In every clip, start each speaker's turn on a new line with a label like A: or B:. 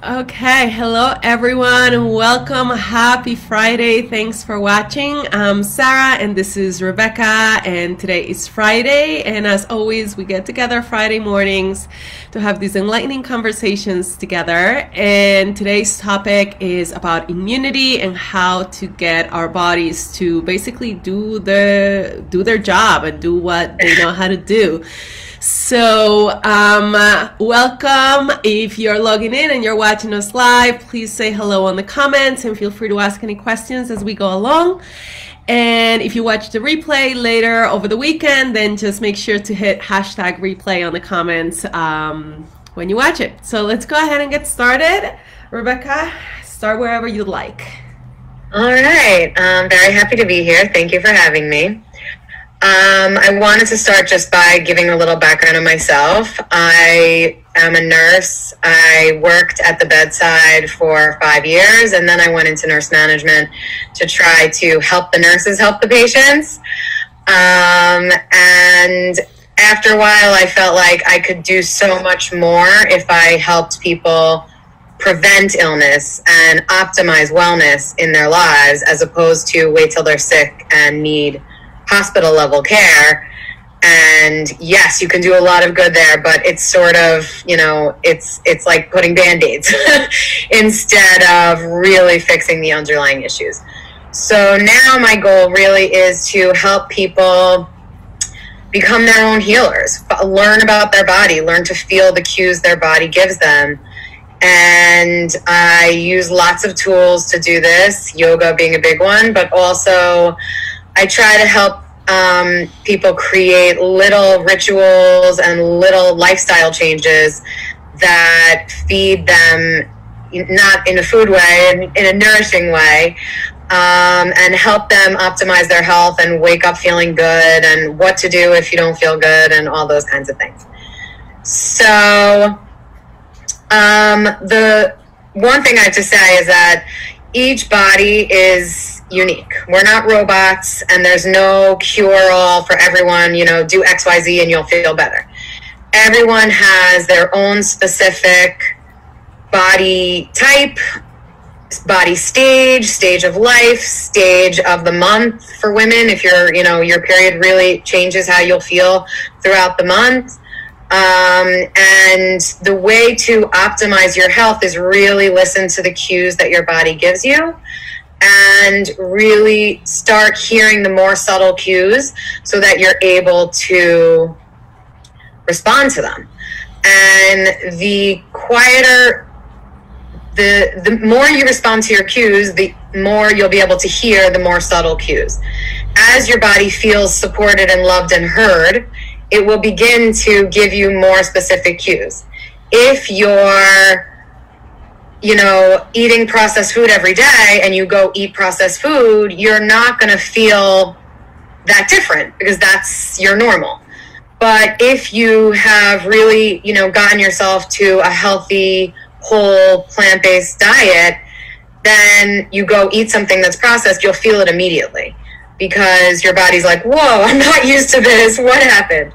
A: Okay, hello everyone. Welcome. Happy Friday. Thanks for watching. I'm Sarah and this is Rebecca, and today is Friday, and as always we get together Friday mornings to have these enlightening conversations together. And today's topic is about immunity and how to get our bodies to basically do their job and do what they know how to do. So welcome. If you're logging in and you're watching us live, please say hello in the comments and feel free to ask any questions as we go along. And if you watch the replay later over the weekend, then just make sure to hit hashtag replay on the comments when you watch it. So let's go ahead and get started. Rebecca, start wherever you'd like.
B: All right. I'm very happy to be here. Thank you for having me. I wanted to start just by giving a little background on myself. I am a nurse. I worked at the bedside for 5 years, and then I went into nurse management to try to help the nurses help the patients. And after a while, I felt like I could do so much more if I helped people prevent illness and optimize wellness in their lives, as opposed to wait till they're sick and need hospital level care. And yes, you can do a lot of good there, but it's sort of, it's like putting band-aids instead of really fixing the underlying issues. So now my goal really is to help people become their own healers, learn about their body, learn to feel the cues their body gives them. And I use lots of tools to do this, yoga being a big one, but also I try to help people create little rituals and little lifestyle changes that feed them, not in a food way, in a nourishing way, and help them optimize their health and wake up feeling good, and what to do if you don't feel good, and all those kinds of things. So the one thing I have to say is that each body is unique. We're not robots, and there's no cure-all for everyone, do XYZ and you'll feel better. Everyone has their own specific body type, body stage of life, stage of the month for women. If your period really changes how you'll feel throughout the month. And the way to optimize your health is really listen to the cues that your body gives you, and really start hearing the more subtle cues so that you're able to respond to them. And the quieter, the more you respond to your cues, the more you'll be able to hear the more subtle cues. As your body feels supported and loved and heard, it will begin to give you more specific cues. If you're eating processed food every day and you go eat processed food, you're not going to feel that different because that's your normal. But if you have really, gotten yourself to a healthy, whole, plant-based diet, then you go eat something that's processed, you'll feel it immediately because your body's like, whoa, I'm not used to this. What happened?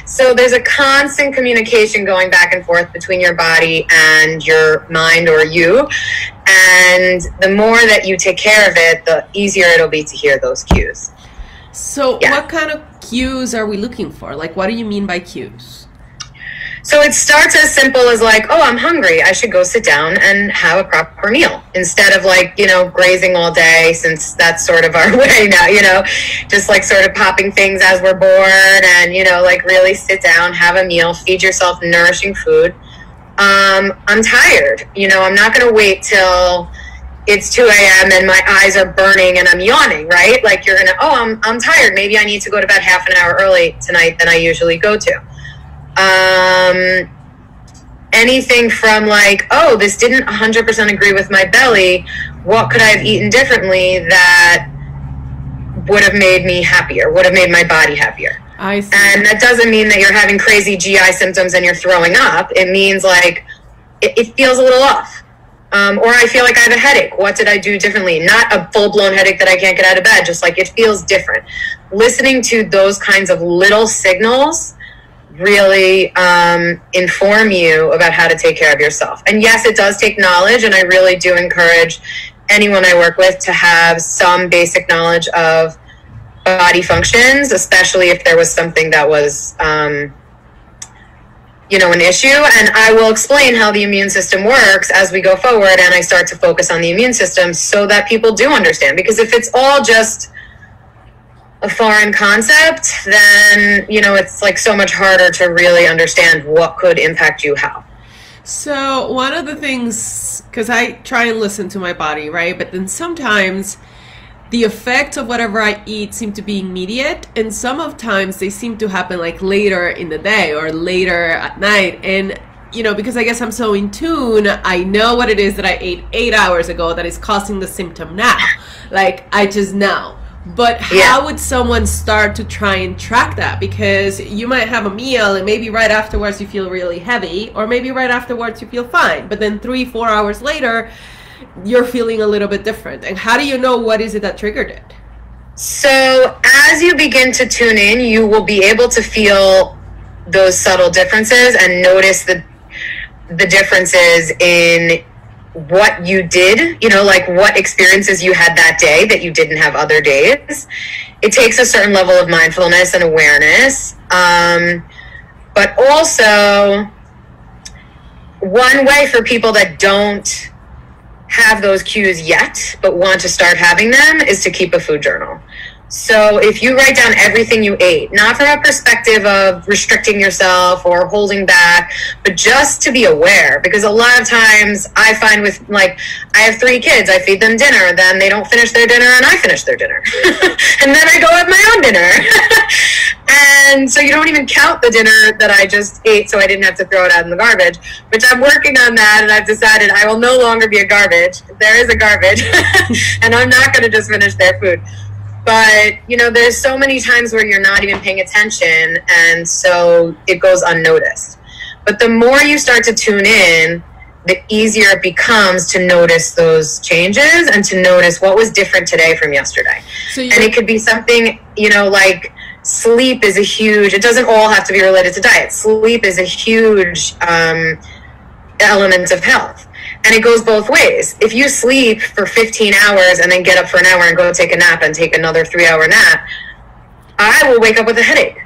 B: So there's a constant communication going back and forth between your body and your mind or you. And the more that you take care of it, the easier it'll be to hear those cues.
A: So What kind of cues are we looking for? Like, what do you mean by cues?
B: So it starts as simple as like, oh, I'm hungry. I should go sit down and have a proper meal instead of grazing all day, since that's sort of our way now, just like sort of popping things as we're bored, and, really sit down, have a meal, feed yourself nourishing food. I'm tired. I'm not going to wait till it's 2 a.m. and my eyes are burning and I'm yawning, right? Like you're going to, I'm tired. Maybe I need to go to bed half an hour early tonight than I usually go to. Anything from like, oh, this didn't 100% agree with my belly. What could I have eaten differently that would have made me happier, would have made my body happier?
A: I see.
B: And that doesn't mean that you're having crazy GI symptoms and you're throwing up. It means like it feels a little off. Or I feel like I have a headache. What did I do differently? Not a full-blown headache that I can't get out of bed, just like it feels different. Listening to those kinds of little signals really inform you about how to take care of yourself. And yes, it does take knowledge, and I really do encourage anyone I work with to have some basic knowledge of body functions, especially if there was something that was an issue. And I will explain how the immune system works as we go forward, and I start to focus on the immune system so that people do understand. Because if it's all just a foreign concept, then it's like so much harder to really understand what could impact you how.
A: So one of the things, because I try and listen to my body, right? But then sometimes the effects of whatever I eat seem to be immediate, and some of times they seem to happen like later in the day or later at night. And because I guess I'm so in tune, I know what it is that I ate 8 hours ago that is causing the symptom now. Like, I just know. But how would someone start to try and track that? Because you might have a meal and maybe right afterwards you feel really heavy, or maybe right afterwards you feel fine, but then 3-4 hours later you're feeling a little bit different. And how do you know what is it that triggered it?
B: So as you begin to tune in, you will be able to feel those subtle differences and notice the differences in what you did, like what experiences you had that day that you didn't have other days. It takes a certain level of mindfulness and awareness. But also, one way for people that don't have those cues yet, but want to start having them, is to keep a food journal. So if you write down everything you ate, not from a perspective of restricting yourself or holding back, but just to be aware, because a lot of times I find with, like, I have 3 kids, I feed them dinner, then they don't finish their dinner and I finish their dinner. And then I go have my own dinner. And so you don't even count the dinner that I just ate, so I didn't have to throw it out in the garbage, which I'm working on that, and I've decided I will no longer be a garbage. There is a garbage, and I'm not going to just finish their food. But, there's so many times where you're not even paying attention, and so it goes unnoticed. But the more you start to tune in, the easier it becomes to notice those changes and to notice what was different today from yesterday. And it could be something, like sleep is a huge, it doesn't all have to be related to diet. Sleep is a huge element of health. And it goes both ways. If you sleep for 15 hours and then get up for an hour and go take a nap and take another 3-hour nap, I will wake up with a headache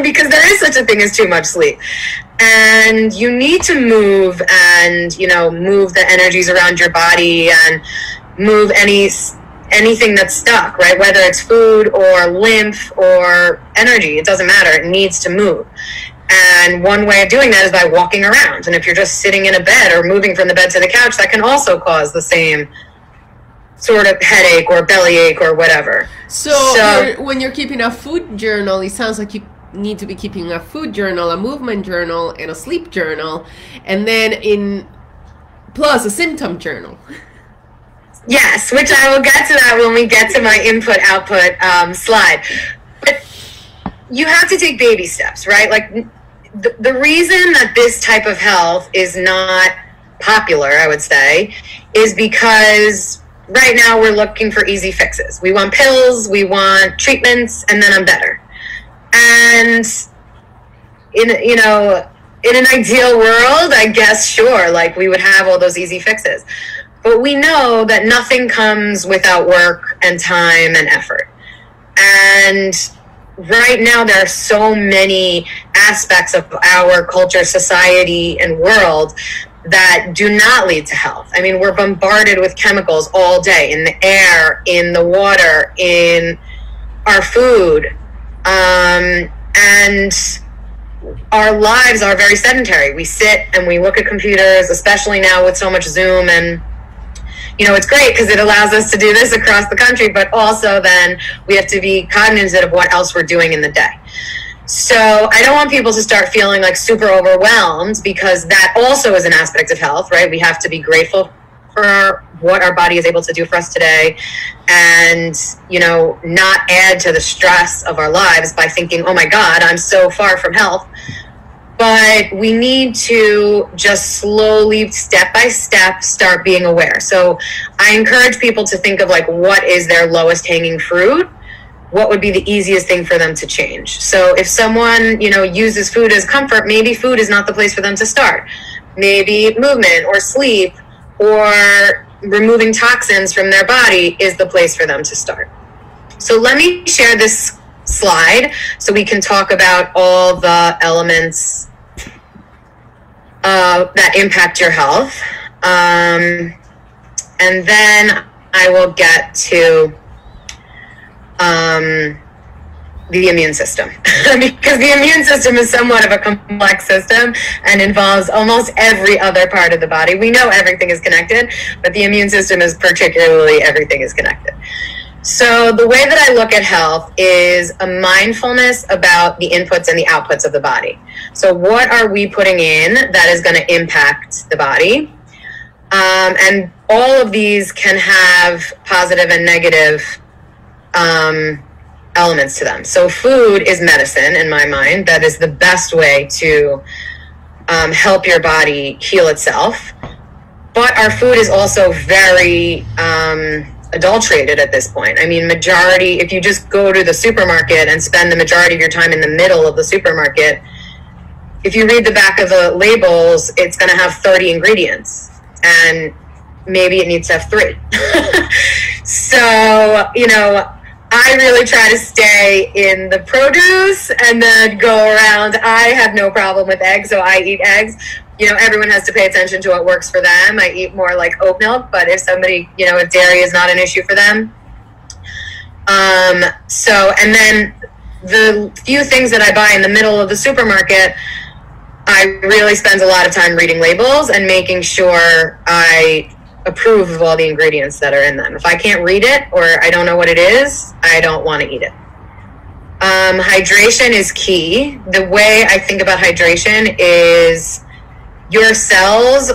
B: because there is such a thing as too much sleep. And you need to move and, move the energies around your body and move anything that's stuck, right? Whether it's food or lymph or energy, it doesn't matter. It needs to move. And one way of doing that is by walking around. And if you're just sitting in a bed or moving from the bed to the couch, that can also cause the same sort of headache or bellyache or whatever.
A: So when you're keeping a food journal, it sounds like you need to be keeping a food journal, a movement journal, and a sleep journal, and then plus a symptom journal.
B: Yes, which I will get to that when we get to my input-output slide. But you have to take baby steps, right? Like, the reason that this type of health is not popular, I would say, is because right now we're looking for easy fixes. We want pills, we want treatments, and then I'm better. And in an ideal world, I guess, sure, like, we would have all those easy fixes. But we know that nothing comes without work and time and effort. And right now there are so many aspects of our culture, society, and world that do not lead to health. I mean, we're bombarded with chemicals all day, in the air, in the water, in our food. And our lives are very sedentary. We sit and we look at computers, especially now with so much Zoom, and it's great because it allows us to do this across the country, but also then we have to be cognizant of what else we're doing in the day. So I don't want people to start feeling like super overwhelmed, because that also is an aspect of health, right? We have to be grateful for what our body is able to do for us today, and, not add to the stress of our lives by thinking, oh my God, I'm so far from health. But we need to just slowly, step by step, start being aware. So I encourage people to think of, like, what is their lowest hanging fruit, what would be the easiest thing for them to change. So if someone, uses food as comfort, maybe food is not the place for them to start. Maybe movement or sleep or removing toxins from their body is the place for them to start. So let me share this slide so we can talk about all the elements that impact your health. And then I will get to the immune system because the immune system is somewhat of a complex system and involves almost every other part of the body. We know everything is connected, but the immune system is particularly everything is connected. So the way that I look at health is a mindfulness about the inputs and the outputs of the body. So what are we putting in that is going to impact the body? And all of these can have positive and negative elements to them. So food is medicine in my mind. That is the best way to help your body heal itself. But our food is also very adulterated at this point. I mean, if you just go to the supermarket and spend the majority of your time in the middle of the supermarket, if you read the back of the labels, it's going to have 30 ingredients. And maybe it needs to have 3. So, I really try to stay in the produce and then go around. I have no problem with eggs, so I eat eggs. Everyone has to pay attention to what works for them. I eat more like oat milk, but if somebody, if dairy is not an issue for them. And then the few things that I buy in the middle of the supermarket, I really spend a lot of time reading labels and making sure I approve of all the ingredients that are in them. If I can't read it or I don't know what it is, I don't want to eat it. Hydration is key. The way I think about hydration is your cells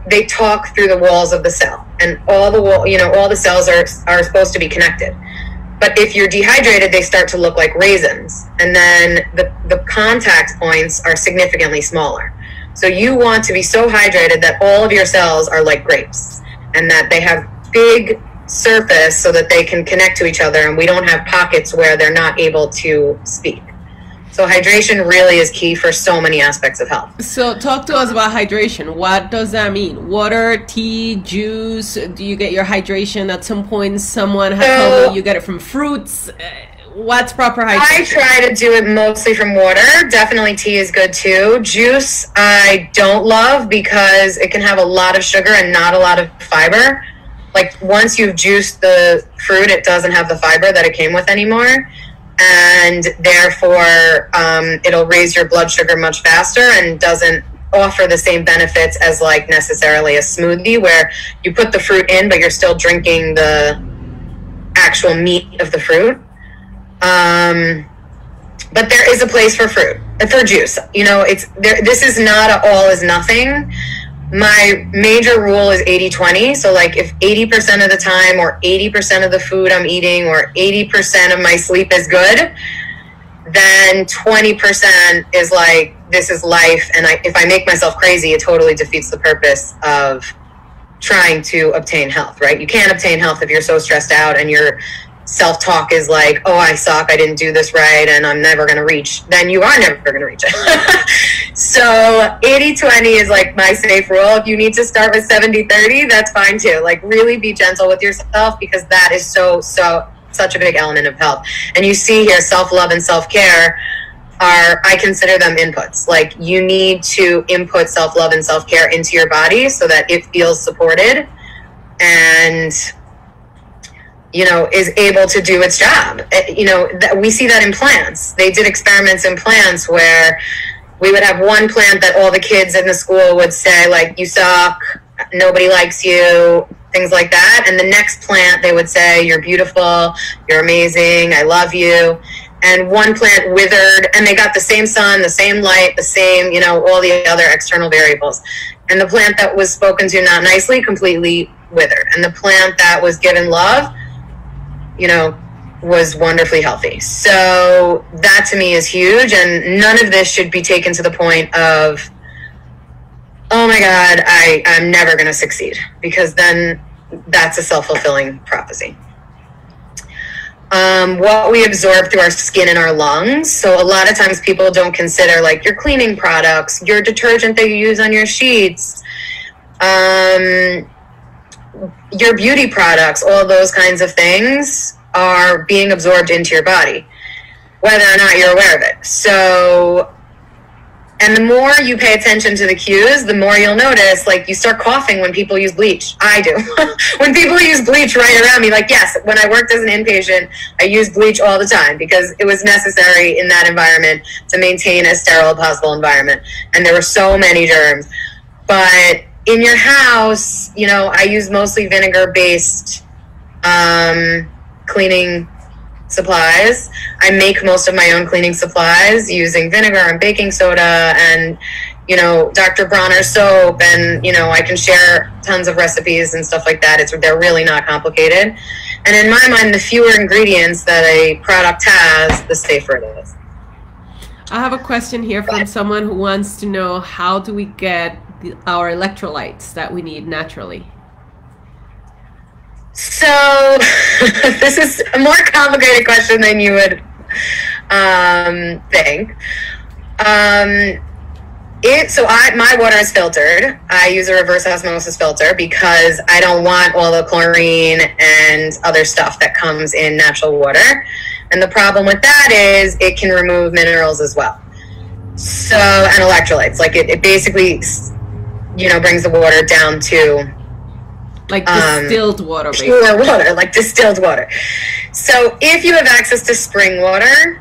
B: they talk through the walls of the cell, and all the cells are supposed to be connected. But if you're dehydrated, they start to look like raisins, and then the contact points are significantly smaller. So you want to be so hydrated that all of your cells are like grapes and that they have big surface so that they can connect to each other and we don't have pockets where they're not able to speak. So hydration really is key for so many aspects of health.
A: So talk to us about hydration. What does that mean? Water, tea, juice? Do you get your hydration at some point? Someone has told me you get it from fruits. What's proper hydration?
B: I try to do it mostly from water. Definitely tea is good too. Juice I don't love because it can have a lot of sugar and not a lot of fiber. Like once you've juiced the fruit, it doesn't have the fiber that it came with anymore. And therefore, it'll raise your blood sugar much faster and doesn't offer the same benefits as like necessarily a smoothie where you put the fruit in, but you're still drinking the actual meat of the fruit. But there is a place for fruit, for juice. This is not a all is nothing. My major rule is 80-20. So like if 80% of the time or 80% of the food I'm eating or 80% of my sleep is good, then 20% is like, this is life. And if I make myself crazy, it totally defeats the purpose of trying to obtain health, right? You can't obtain health if you're so stressed out and your self-talk is like, oh, I suck, I didn't do this right, and I'm never going to reach. Then you are never going to reach it. So 80-20 is like my safe rule. If you need to start with 70-30, that's fine too. Like really be gentle with yourself because that is such a big element of health. And you see here, self-love and self-care I consider them inputs. Like you need to input self-love and self-care into your body so that it feels supported and is able to do its job. We see that in plants. They did experiments in plants where we would have one plant that all the kids in the school would say, like, you suck, nobody likes you, things like that. And the next plant, they would say, you're beautiful, you're amazing, I love you. And one plant withered, and they got the same sun, the same light, the same, all the other external variables. And the plant that was spoken to not nicely completely withered. And the plant that was given love, was wonderfully healthy. So that to me is huge. And none of this should be taken to the point of, oh my God, I'm never going to succeed, because then that's a self-fulfilling prophecy. what we absorb through our skin and our lungs. So a lot of times people don't consider like your cleaning products, your detergent that you use on your sheets, your beauty products, all those kinds of things are being absorbed into your body, whether or not you're aware of it. So, and the more you pay attention to the cues, the more you'll notice, like, you start coughing when people use bleach. I do. When people use bleach right around me, like, yes, when I worked as an inpatient, I used bleach all the time because it was necessary in that environment to maintain as sterile possible environment. And there were so many germs. But in your house, you know, I use mostly vinegar-based cleaning supplies. I make most of my own cleaning supplies using vinegar and baking soda and, you know, Dr. Bronner soap, and, you know, I can share tons of recipes and stuff like that. They're really not complicated. And in my mind, the fewer ingredients that a product has, the safer it is.
A: I have a question here from someone who wants to know, how do we get our electrolytes that we need naturally?
B: So this is a more complicated question than you would think. My water is filtered. I use a reverse osmosis filter because I don't want all the chlorine and other stuff that comes in natural water. And the problem with that is it can remove minerals as well. So, and electrolytes. Like it basically, you know, brings the water down to
A: like distilled water,
B: basically. Pure water, like distilled water. So if you have access to spring water,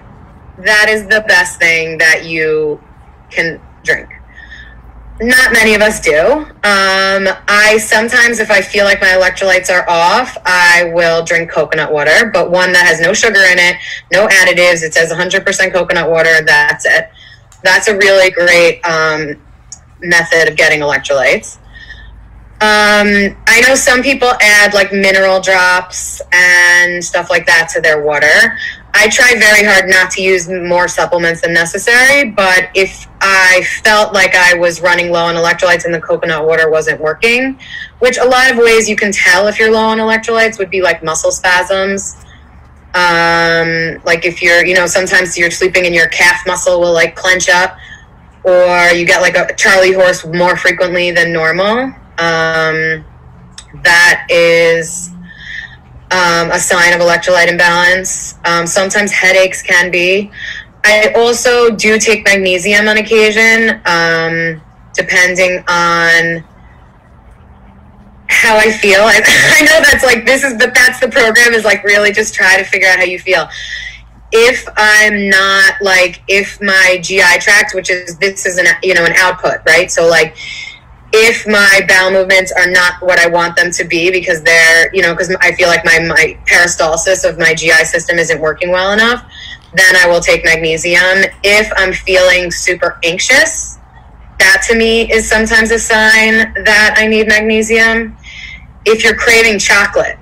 B: that is the best thing that you can drink. Not many of us do. I sometimes, if I feel like my electrolytes are off, I will drink coconut water, but one that has no sugar in it, no additives. It says 100% coconut water. That's it. That's a really great method of getting electrolytes. I know some people add like mineral drops and stuff like that to their water. I try very hard not to use more supplements than necessary, but if I felt like I was running low on electrolytes and the coconut water wasn't working, which a lot of ways you can tell if you're low on electrolytes would be like muscle spasms. Like if you're, you know, sometimes you're sleeping and your calf muscle will like clench up, or you get like a Charlie horse more frequently than normal. That is a sign of electrolyte imbalance. Sometimes headaches can be. I also do take magnesium on occasion, depending on how I feel. I know that's like, but that's the program, is like really just try to figure out how you feel. If I'm not like, if my GI tract, this is an output, right? So like, if my bowel movements are not what I want them to be because they're, you know, because I feel like my peristalsis of my GI system isn't working well enough, then I will take magnesium. If I'm feeling super anxious, that to me is sometimes a sign that I need magnesium. If you're craving chocolate,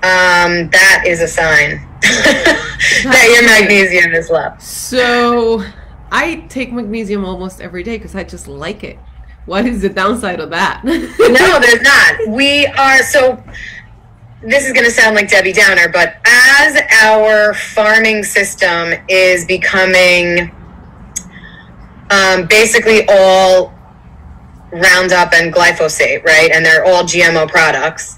B: that is a sign that your magnesium is low. So
A: I take magnesium almost every day because I just like it. What is the downside of that?
B: No, there's not. So this is going to sound like Debbie Downer, but as our farming system is becoming basically all Roundup and glyphosate, right? And they're all GMO products.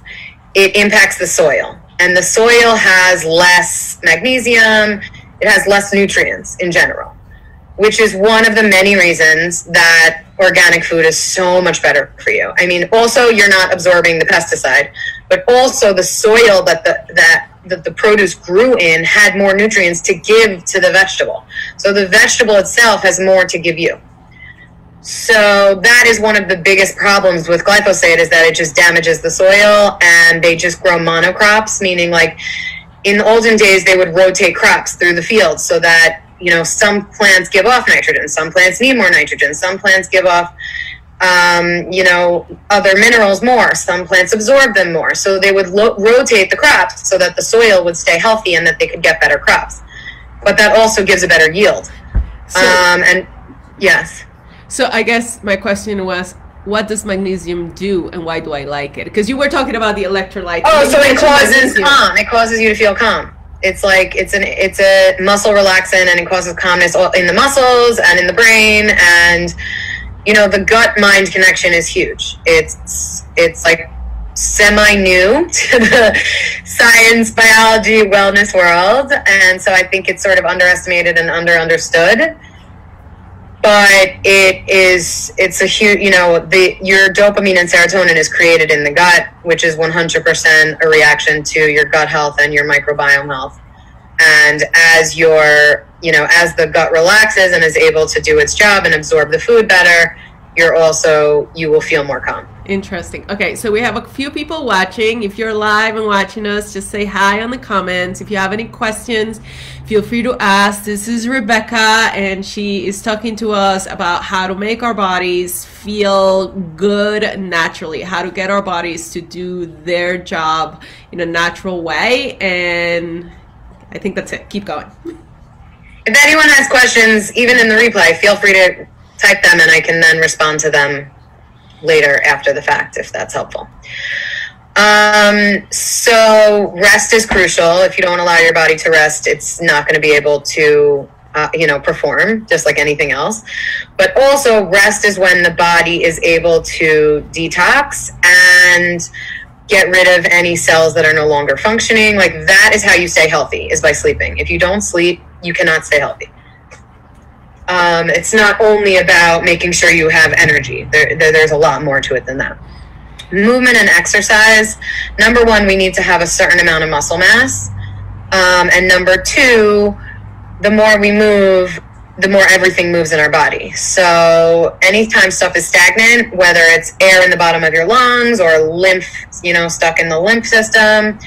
B: It impacts the soil. And the soil has less magnesium. It has less nutrients in general, which is one of the many reasons that organic food is so much better for you. I mean, also you're not absorbing the pesticide, but also the soil that the produce grew in had more nutrients to give to the vegetable. So the vegetable itself has more to give you. So that is one of the biggest problems with glyphosate, is that it just damages the soil, and they just grow monocrops, meaning like in the olden days they would rotate crops through the fields so that, you know, some plants give off nitrogen, some plants need more nitrogen, some plants give off, you know, other minerals more, some plants absorb them more. So they would rotate the crops so that the soil would stay healthy and that they could get better crops. But that also gives a better yield. And yes.
A: So I guess my question was, what does magnesium do and why do I like it? Because you were talking about the electrolytes.
B: Oh, so it causes calm. It causes you to feel calm. It's like it's a muscle relaxant, and it causes calmness in the muscles and in the brain. And the gut mind connection is huge. It's like semi-new to the science, biology, wellness world, and so I think it's sort of underestimated and understood. But it's a huge, your dopamine and serotonin is created in the gut, which is 100% a reaction to your gut health and your microbiome health. And as as the gut relaxes and is able to do its job and absorb the food better, you will feel more calm.
A: Interesting. Okay, so we have a few people watching. If you're live and watching us, just say hi in the comments. If you have any questions, feel free to ask. This is Rebecca, and she is talking to us about how to make our bodies feel good naturally, how to get our bodies to do their job in a natural way. And I think that's it. Keep going.
B: If anyone has questions, even in the replay, feel free to type them, and I can then respond to them later after the fact, if that's helpful. So rest is crucial. If you don't allow your body to rest, it's not going to be able to perform, just like anything else. But also rest is when the body is able to detox and get rid of any cells that are no longer functioning. Like, that is how you stay healthy, is by sleeping. If you don't sleep, you cannot stay healthy. It's not only about making sure you have energy. There's a lot more to it than that. Movement and exercise. Number one, we need to have a certain amount of muscle mass. And number two, the more we move, the more everything moves in our body. So anytime stuff is stagnant, whether it's air in the bottom of your lungs or lymph, stuck in the lymph system,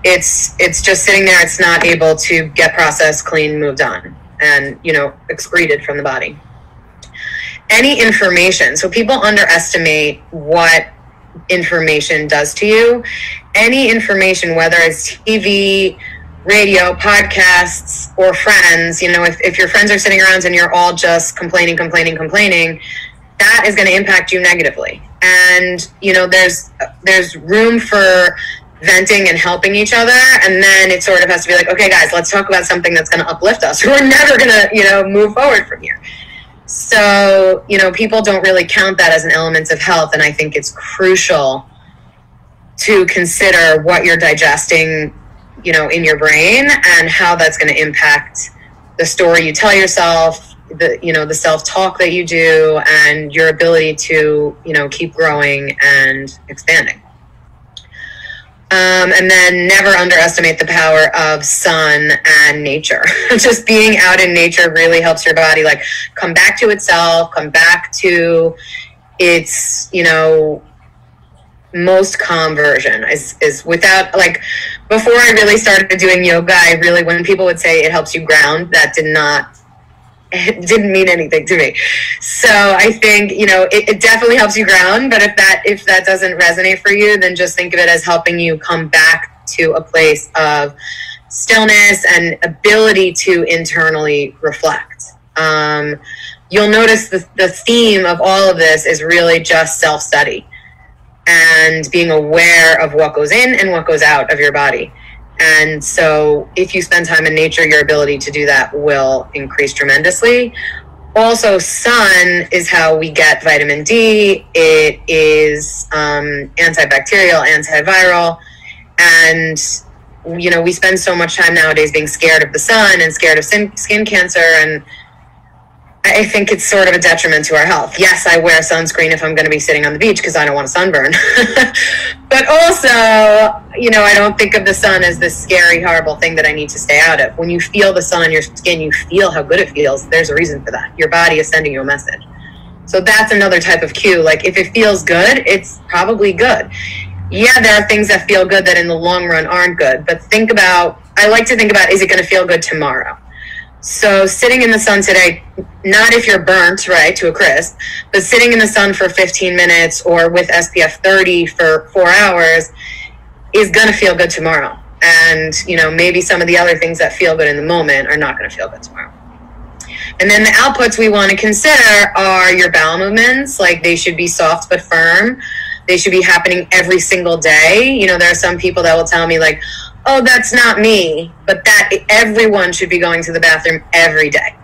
B: it's just sitting there. It's not able to get processed, clean, moved on, and excreted from the body. Any information, so people underestimate what information does to you. Any information, whether it's TV, radio, podcasts, or friends, if your friends are sitting around and you're all just complaining, that is going to impact you negatively. And there's room for venting and helping each other, and then it sort of has to be like, okay guys, let's talk about something that's going to uplift us. We're never going to move forward from here. So people don't really count that as an element of health, and I think it's crucial to consider what you're digesting in your brain and how that's going to impact the story you tell yourself, the self-talk that you do, and your ability to keep growing and expanding. And then never underestimate the power of sun and nature. Just being out in nature really helps your body come back to itself, come back to its, most calm version is without, before I really started doing yoga, when people would say it helps you ground, it didn't mean anything to me. So I think, it definitely helps you ground, but if that doesn't resonate for you, then just think of it as helping you come back to a place of stillness and ability to internally reflect. You'll notice the theme of all of this is really just self-study and being aware of what goes in and what goes out of your body. And so if you spend time in nature, your ability to do that will increase tremendously. Also, sun is how we get vitamin D. It is antibacterial, antiviral. And, we spend so much time nowadays being scared of the sun and scared of skin cancer. And I think it's sort of a detriment to our health. Yes, I wear sunscreen if I'm going to be sitting on the beach because I don't want to sunburn. But also, I don't think of the sun as this scary, horrible thing that I need to stay out of. When you feel the sun on your skin, you feel how good it feels. There's a reason for that. Your body is sending you a message. So that's another type of cue. If it feels good, it's probably good. Yeah, there are things that feel good that in the long run aren't good. But I like to think about, is it going to feel good tomorrow? So sitting in the sun today, not if you're burnt, right, to a crisp, but sitting in the sun for 15 minutes or with SPF 30 for 4 hours is going to feel good tomorrow. And, maybe some of the other things that feel good in the moment are not going to feel good tomorrow. And then the outputs we want to consider are your bowel movements. They should be soft but firm. They should be happening every single day. There are some people that will tell me oh, that's not me, but that everyone should be going to the bathroom every day.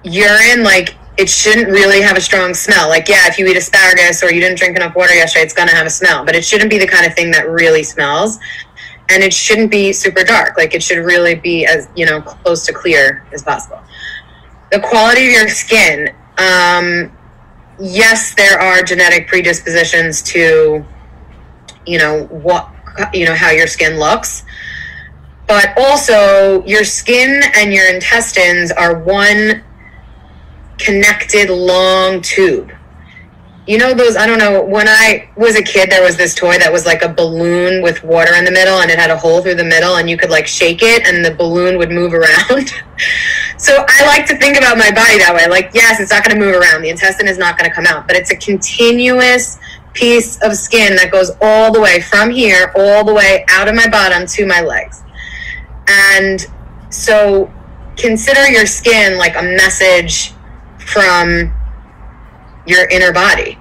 B: Urine, like, it shouldn't really have a strong smell. Like, yeah, if you eat asparagus or you didn't drink enough water yesterday, it's going to have a smell, but it shouldn't be the kind of thing that really smells. And it shouldn't be super dark. Like, it should really be as, you know, close to clear as possible. The quality of your skin. Yes, there are genetic predispositions to, you know, how your skin looks. But also, your skin and your intestines are one connected long tube. You know those, I don't know, when I was a kid, there was this toy that was like a balloon with water in the middle, and it had a hole through the middle, and you could like shake it and the balloon would move around. So I like to think about my body that way. Like, yes, it's not going to move around. The intestine is not going to come out, but it's a continuous piece of skin that goes all the way from here, all the way out of my bottom to my legs. And so consider your skin like a message from your inner body.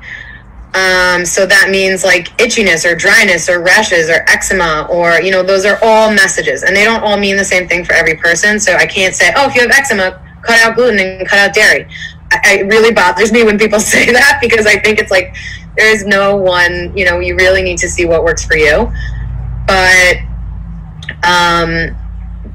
B: So that means like itchiness or dryness or rashes or eczema, or, you know, those are all messages, and they don't all mean the same thing for every person. So I can't say, oh, if you have eczema, cut out gluten and cut out dairy. It really bothers me when people say that, because I think it's like, there is no one, you know, you really need to see what works for you. But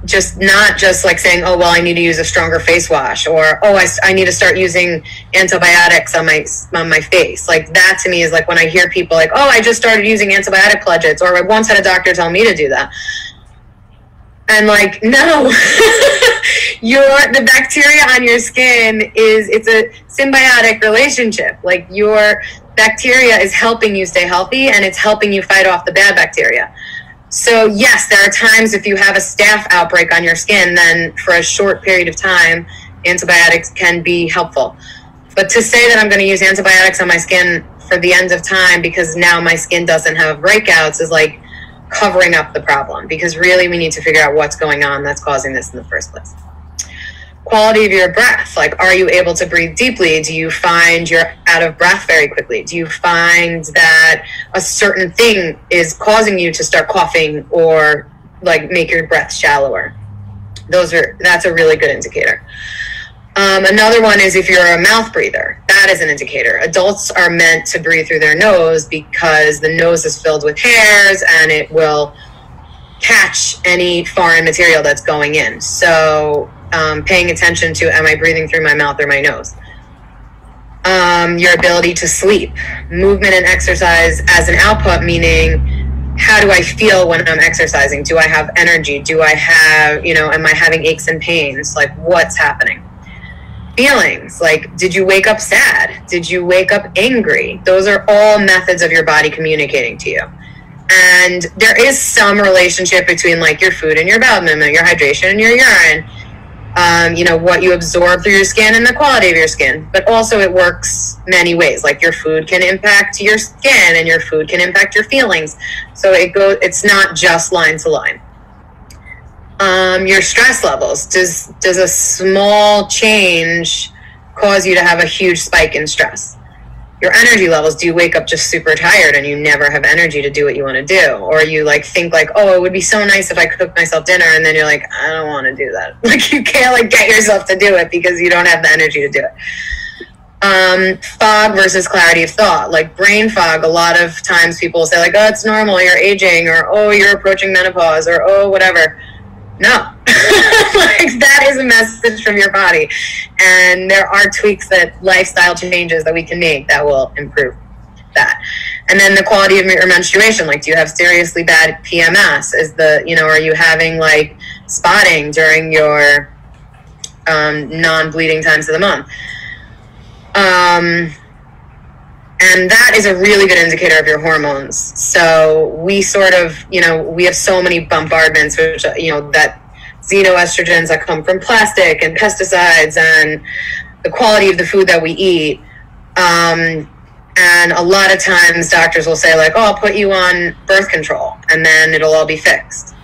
B: just not just like saying, oh, well, I need to use a stronger face wash, or, oh, I need to start using antibiotics on my face. Like, that to me is like when I hear people like, oh, I just started using antibiotic pledgets, or I once had a doctor tell me to do that. And like, no, the bacteria on your skin it's a symbiotic relationship. Like, your bacteria is helping you stay healthy, and it's helping you fight off the bad bacteria. So yes, there are times if you have a staph outbreak on your skin, then for a short period of time, antibiotics can be helpful. But to say that I'm going to use antibiotics on my skin for the end of time because now my skin doesn't have breakouts is like covering up the problem, because really we need to figure out what's going on that's causing this in the first place. Quality of your breath. Like, are you able to breathe deeply? Do you find you're out of breath very quickly? Do you find that a certain thing is causing you to start coughing or like make your breath shallower? That's a really good indicator. Another one is if you're a mouth breather. That is an indicator. Adults are meant to breathe through their nose because the nose is filled with hairs and it will catch any foreign material that's going in. So paying attention to, am I breathing through my mouth or my nose? Your ability to sleep. Movement and exercise as an output, meaning how do I feel when I'm exercising? Do I have energy? Do I have, am I having aches and pains? Like, what's happening? Feelings, like, did you wake up sad? Did you wake up angry? Those are all methods of your body communicating to you. And there is some relationship between like your food and your bowel movement, your hydration and your urine, what you absorb through your skin and the quality of your skin. But also it works many ways. Like, your food can impact your skin and your food can impact your feelings. So it's not just line to line. Your stress levels. Does a small change cause you to have a huge spike in stress? Your energy levels. Do you wake up just super tired and you never have energy to do what you want to do? Or you think oh, it would be so nice if I cooked myself dinner, and then you're like, I don't want to do that. Like, you can't get yourself to do it because you don't have the energy to do it. Fog versus clarity of thought. Like, brain fog, a lot of times people say oh, it's normal, you're aging, or oh, you're approaching menopause, or oh, whatever. No. That is a message from your body. And there are tweaks, that lifestyle changes that we can make that will improve that. And then the quality of your menstruation. Do you have seriously bad PMS? Are you having spotting during your non-bleeding times of the month? And that is a really good indicator of your hormones. So we we have so many bombardments, which, that xenoestrogens that come from plastic and pesticides and the quality of the food that we eat. And a lot of times doctors will say oh, I'll put you on birth control and then it'll all be fixed.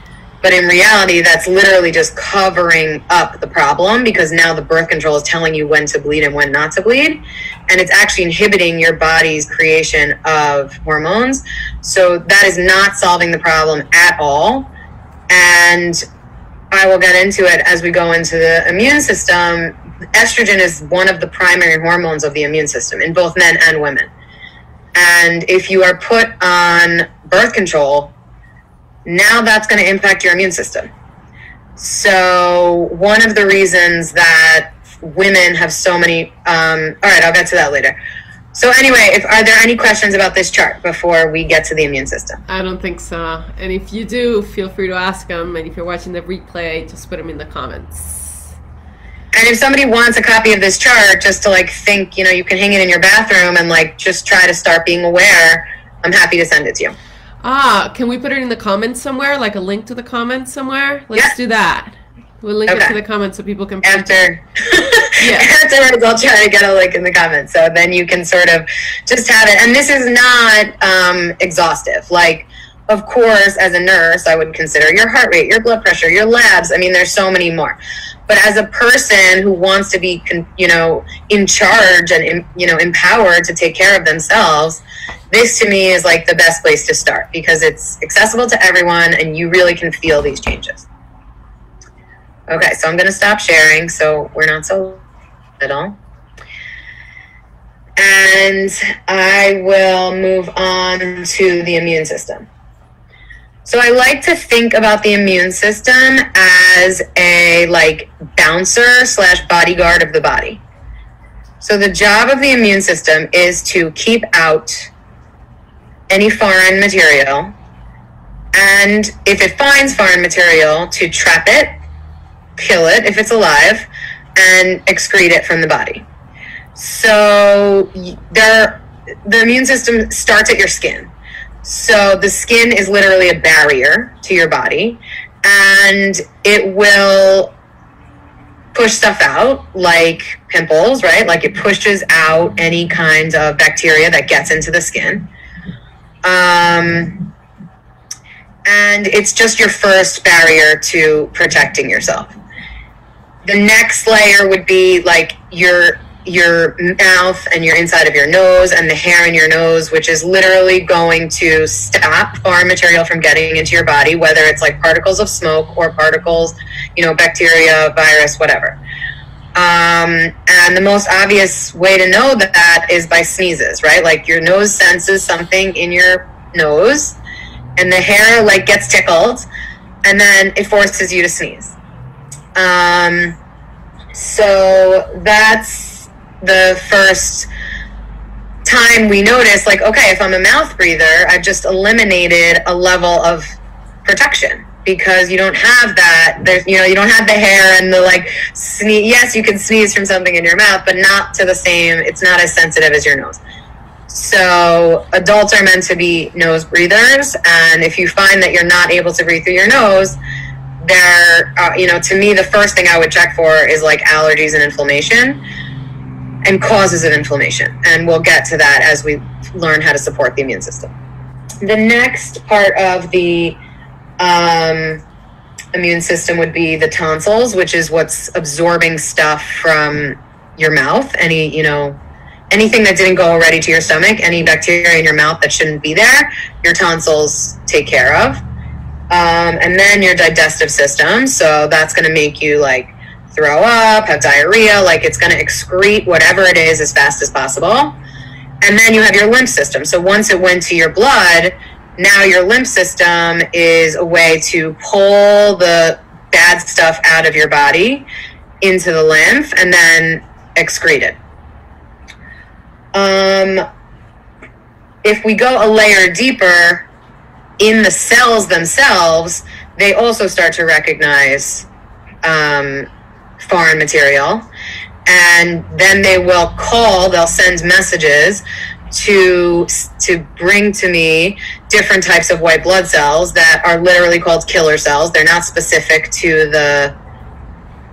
B: But in reality, that's literally just covering up the problem, because now the birth control is telling you when to bleed and when not to bleed. And it's actually inhibiting your body's creation of hormones. So that is not solving the problem at all. And I will get into it as we go into the immune system. Estrogen is one of the primary hormones of the immune system in both men and women. And if you are put on birth control, now that's going to impact your immune system. So one of the reasons that women have so many, all right, I'll get to that later. So anyway, are there any questions about this chart before we get to the immune system?
A: I don't think so. And if you do, feel free to ask them. And if you're watching the replay, just put them in the comments.
B: And if somebody wants a copy of this chart just to like think, you know, you can hang it in your bathroom and like just try to start being aware, I'm happy to send it to you.
A: Can we put it in the comments somewhere, like a link to the comments somewhere? Let's do that. We'll link it to the comments so people can print it. Afterwards, I'll try to get a link in the comments, so then you can sort of just have it. And this is not exhaustive. Like, of course, as a nurse, I would consider your heart rate, your blood pressure, your labs. I mean, there's so many more. But as a person who wants to be, you know, in charge and, you know, empowered to take care of themselves, this to me is like the best place to start, because it's accessible to everyone and you really can feel these changes. Okay, so I'm going to stop sharing so we're not so little. And I will move on to the immune system. So I like to think about the immune system as a like bouncer / bodyguard of the body. So the job of the immune system is to keep out any foreign material, and if it finds foreign material, to trap it, kill it if it's alive, and excrete it from the body. So the immune system starts at your skin. So the skin is literally a barrier to your body, and it will push stuff out like pimples, right? Like it pushes out any kind of bacteria that gets into the skin. And it's just your first barrier to protecting yourself. The next layer would be like your mouth and your inside of your nose and the hair in your nose, which is literally going to stop foreign material from getting into your body, whether it's like particles of smoke or particles, you know, bacteria, virus, whatever. And the most obvious way to know that is by sneezes, right? Like your nose senses something in your nose and the hair like gets tickled and then it forces you to sneeze. So that's the first time we notice, like, okay, if I'm a mouth breather, I've just eliminated a level of protection, because you don't have that. There's, you know, you don't have the hair and the like sneeze. Yes, you can sneeze from something in your mouth, but not to the same. It's not as sensitive as your nose. So adults are meant to be nose breathers, and if you find that you're not able to breathe through your nose, there, you know, to me, the first thing I would check for is like allergies and inflammation and causes of inflammation. And we'll get to that as we learn how to support the immune system. The next part of the immune system would be the tonsils, which is what's absorbing stuff from your mouth. Any, you know, anything that didn't go already to your stomach, any bacteria in your mouth that shouldn't be there, your tonsils take care of. And then your digestive system. So that's going to make you like throw up, have diarrhea, like it's going to excrete whatever it is as fast as possible. And then you have your lymph system. So once it went to your blood, now your lymph system is a way to pull the bad stuff out of your body into the lymph and then excrete it. If we go a layer deeper, in the cells themselves, they also start to recognize foreign material, and then they'll send messages to bring to me different types of white blood cells that are literally called killer cells. They're not specific to the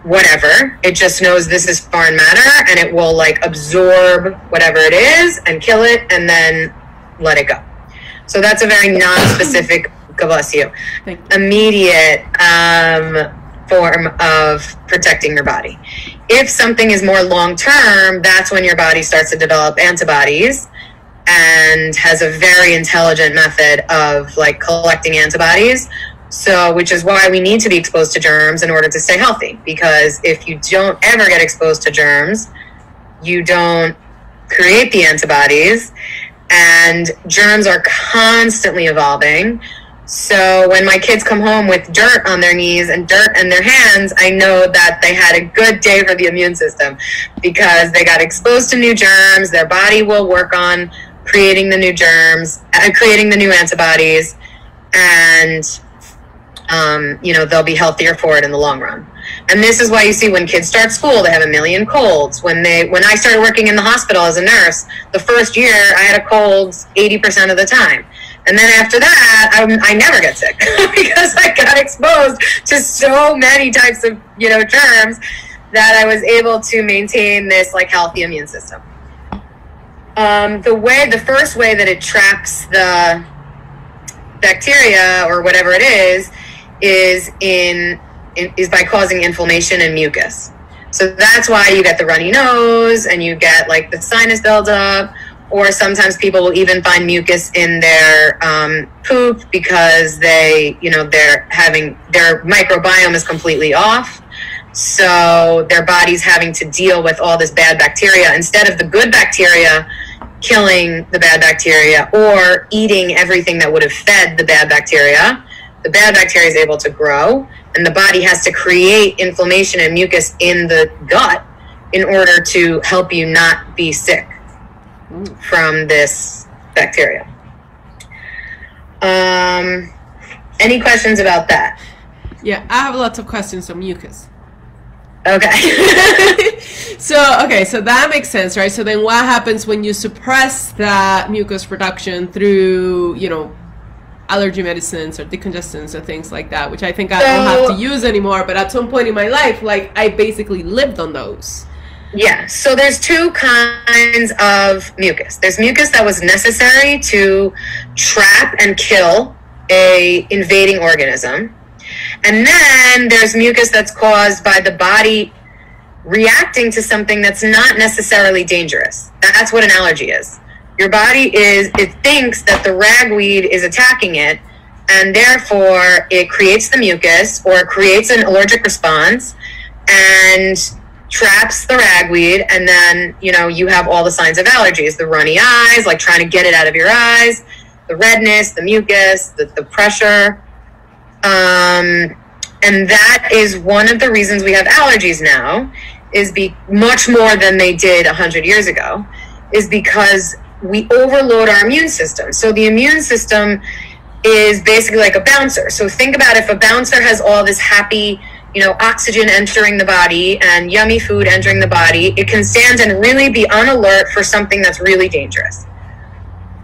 A: whatever. It just knows this is foreign matter, and it will like absorb whatever it is and kill it and then let it go. So that's a very non-specific
B: God bless you,
A: Thank you.
B: immediate form of protecting your body. If something is more long-term, that's when your body starts to develop antibodies and has a very intelligent method of like collecting antibodies. So, which is why we need to be exposed to germs in order to stay healthy. Because if you don't ever get exposed to germs, you don't create the antibodies, and germs are constantly evolving. So when my kids come home with dirt on their knees and dirt in their hands, I know that they had a good day for the immune system because they got exposed to new germs. Their body will work on creating the new germs, creating the new antibodies, and they'll be healthier for it in the long run. And this is why you see when kids start school, they have a million colds. When I started working in the hospital as a nurse, the first year I had a cold 80% of the time. And then after that, I never get sick because I got exposed to so many types of, germs that I was able to maintain this like healthy immune system. The first way that it traps the bacteria or whatever it is by causing inflammation and mucus. So that's why you get the runny nose and you get like the sinus buildup, or sometimes people will even find mucus in their poop because their microbiome is completely off. So their body's having to deal with all this bad bacteria instead of the good bacteria killing the bad bacteria or eating everything that would have fed the bad bacteria. The bad bacteria is able to grow, and the body has to create inflammation and mucus in the gut in order to help you not be sick from this bacteria. Any questions about that?
A: Yeah, I have lots of questions on mucus.
B: Okay.
A: So that makes sense, right? So then what happens when you suppress that mucus production through, allergy medicines or decongestants or things like that, which I think I don't have to use anymore, but at some point in my life, like, I basically lived on those.
B: Yeah, so there's two kinds of mucus. There's mucus that was necessary to trap and kill a invading organism. And then there's mucus that's caused by the body reacting to something that's not necessarily dangerous. That's what an allergy is. Your body it thinks that the ragweed is attacking it, and therefore it creates the mucus or creates an allergic response and traps the ragweed, and then, you have all the signs of allergies, the runny eyes, like trying to get it out of your eyes, the redness, the mucus, the pressure. And that is one of the reasons we have allergies now, is much more than they did 100 years ago, is because we overload our immune system. So the immune system is basically like a bouncer. So think about if a bouncer has all this happy, oxygen entering the body and yummy food entering the body, it can stand and really be on alert for something that's really dangerous.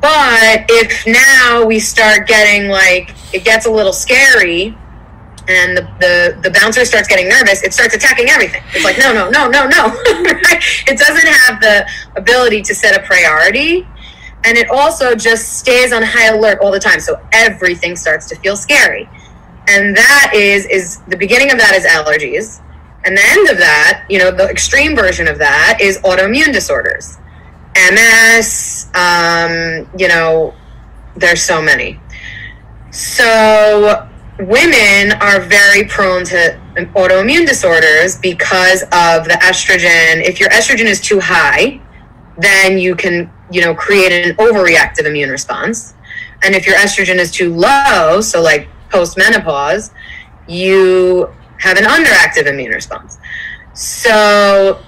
B: But if now we start getting it gets a little scary and the bouncer starts getting nervous, it starts attacking everything. It's like, no. Right? It doesn't have the ability to set a priority. And it also just stays on high alert all the time. So everything starts to feel scary. And that is the beginning of that is allergies. And the end of that, the extreme version of that is autoimmune disorders. MS, there's so many. So women are very prone to autoimmune disorders because of the estrogen. If your estrogen is too high, then you can, create an overreactive immune response. And if your estrogen is too low, so like post-menopause, you have an underactive immune response. So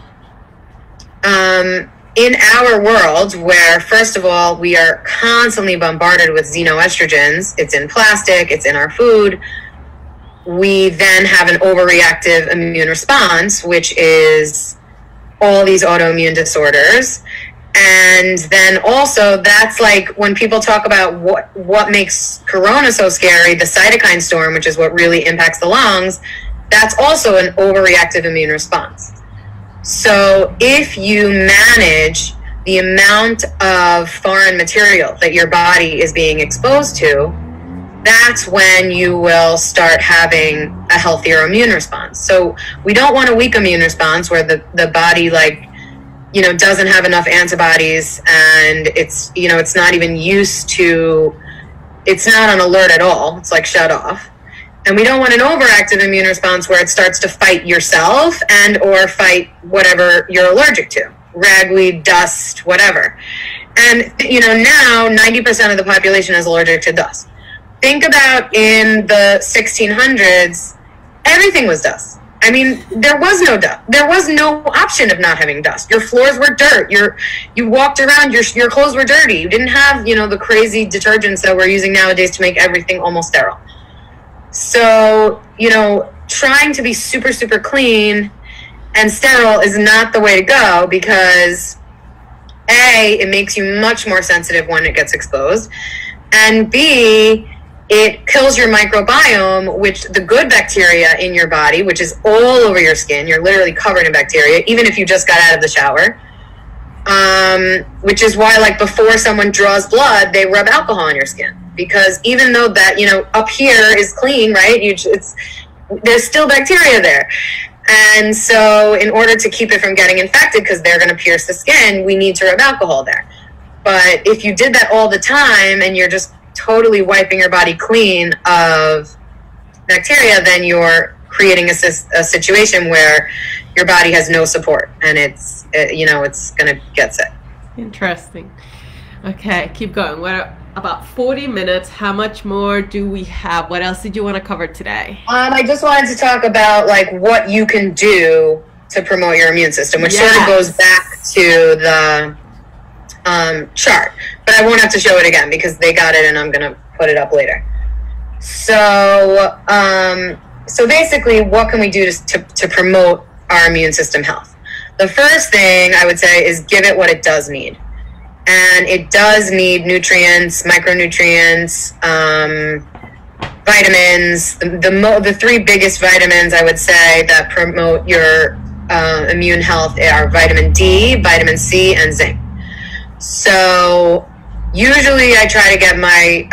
B: in our world, where first of all, we are constantly bombarded with xenoestrogens, it's in plastic, it's in our food, we then have an overreactive immune response, which is all these autoimmune disorders. And then also, that's like when people talk about what makes corona so scary, the cytokine storm, which is what really impacts the lungs, that's also an overreactive immune response. So if you manage the amount of foreign material that your body is being exposed to, that's when you will start having a healthier immune response. So we don't want a weak immune response where the body, like, you know, doesn't have enough antibodies, and it's, you know, it's not even used to, it's not on alert at all. It's like shut off. And we don't want an overactive immune response where it starts to fight yourself and or fight whatever you're allergic to, ragweed, dust, whatever. And, you know, now 90% of the population is allergic to dust. Think about in the 1600s, everything was dust. I mean, there was no dust. There was no option of not having dust. Your floors were dirt. You walked around, your clothes were dirty. You didn't have, you know, the crazy detergents that we're using nowadays to make everything almost sterile. So, you know, trying to be super, super clean and sterile is not the way to go, because A, it makes you much more sensitive when it gets exposed, and B, it kills your microbiome, which the good bacteria in your body, which is all over your skin, you're literally covered in bacteria, even if you just got out of the shower, which is why, like, before someone draws blood, they rub alcohol on your skin, because even though that, you know, up here is clean, right, there's still bacteria there. And so in order to keep it from getting infected, because they're going to pierce the skin, we need to rub alcohol there. But if you did that all the time and you're just totally wiping your body clean of bacteria, then you're creating a situation where your body has no support, and it's going to get sick.
A: Interesting. Okay, keep going. What about 40 minutes? How much more do we have? What else did you want to cover today?
B: I just wanted to talk about, like, what you can do to promote your immune system, which sort of goes back to the chart, but I won't have to show it again because they got it and I'm going to put it up later. So, so basically, what can we do to promote our immune system health? The first thing I would say is give it what it does need. And it does need nutrients, micronutrients, vitamins. The three biggest vitamins I would say that promote your immune health are vitamin D, vitamin C, and zinc. So usually I try to get my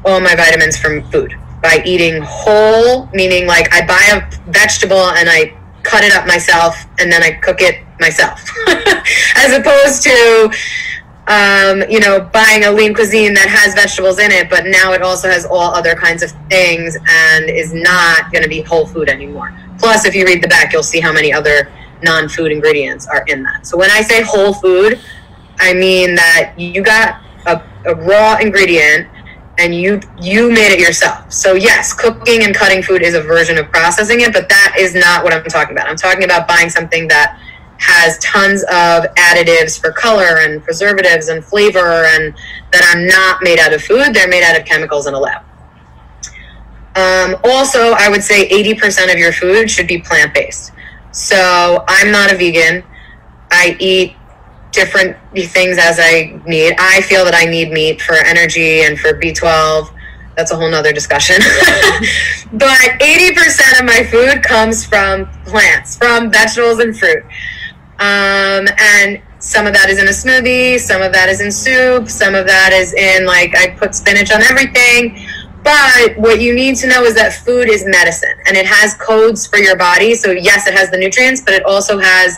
B: all my vitamins from food by eating whole, meaning like I buy a vegetable and I cut it up myself and then I cook it myself, as opposed to you know, buying a lean cuisine that has vegetables in it, but now it also has all other kinds of things and is not going to be whole food anymore. Plus, if you read the back, you'll see how many other non-food ingredients are in that. So when I say whole food, I mean that you got a raw ingredient and you made it yourself. So yes, cooking and cutting food is a version of processing it, but that is not what I'm talking about. I'm talking about buying something that has tons of additives for color and preservatives and flavor, and that are not made out of food. They're made out of chemicals in a lab. Also, I would say 80% of your food should be plant-based. So I'm not a vegan. I eat different things as I need. I feel that I need meat for energy and for B12. That's a whole nother discussion. But 80% of my food comes from plants, from vegetables and fruit. And some of that is in a smoothie, some of that is in soup, some of that is in, like, I put spinach on everything. But what you need to know is that food is medicine, and it has codes for your body. So yes, it has the nutrients, but it also has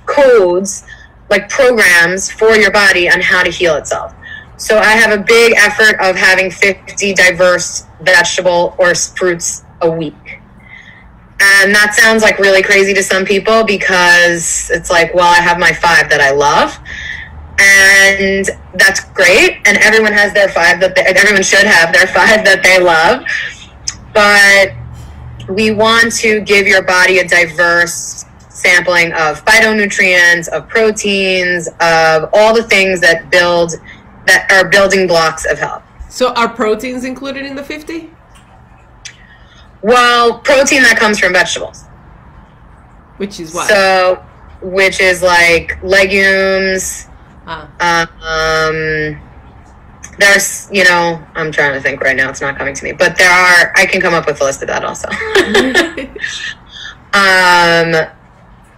B: codes, like programs for your body on how to heal itself. So I have a big effort of having 50 diverse vegetable or fruits a week. And that sounds like really crazy to some people, because it's like, well, I have my 5 that I love. And that's great. And everyone has their 5 everyone should have their 5 that they love. But we want to give your body a diverse sampling of phytonutrients, of proteins, of all the things that are building blocks of health.
A: So are proteins included in the 50?
B: Well, protein that comes from vegetables.
A: Which is what?
B: So, which is like legumes. There's, you know, I'm trying to think right now. It's not coming to me. But I can come up with a list of that also.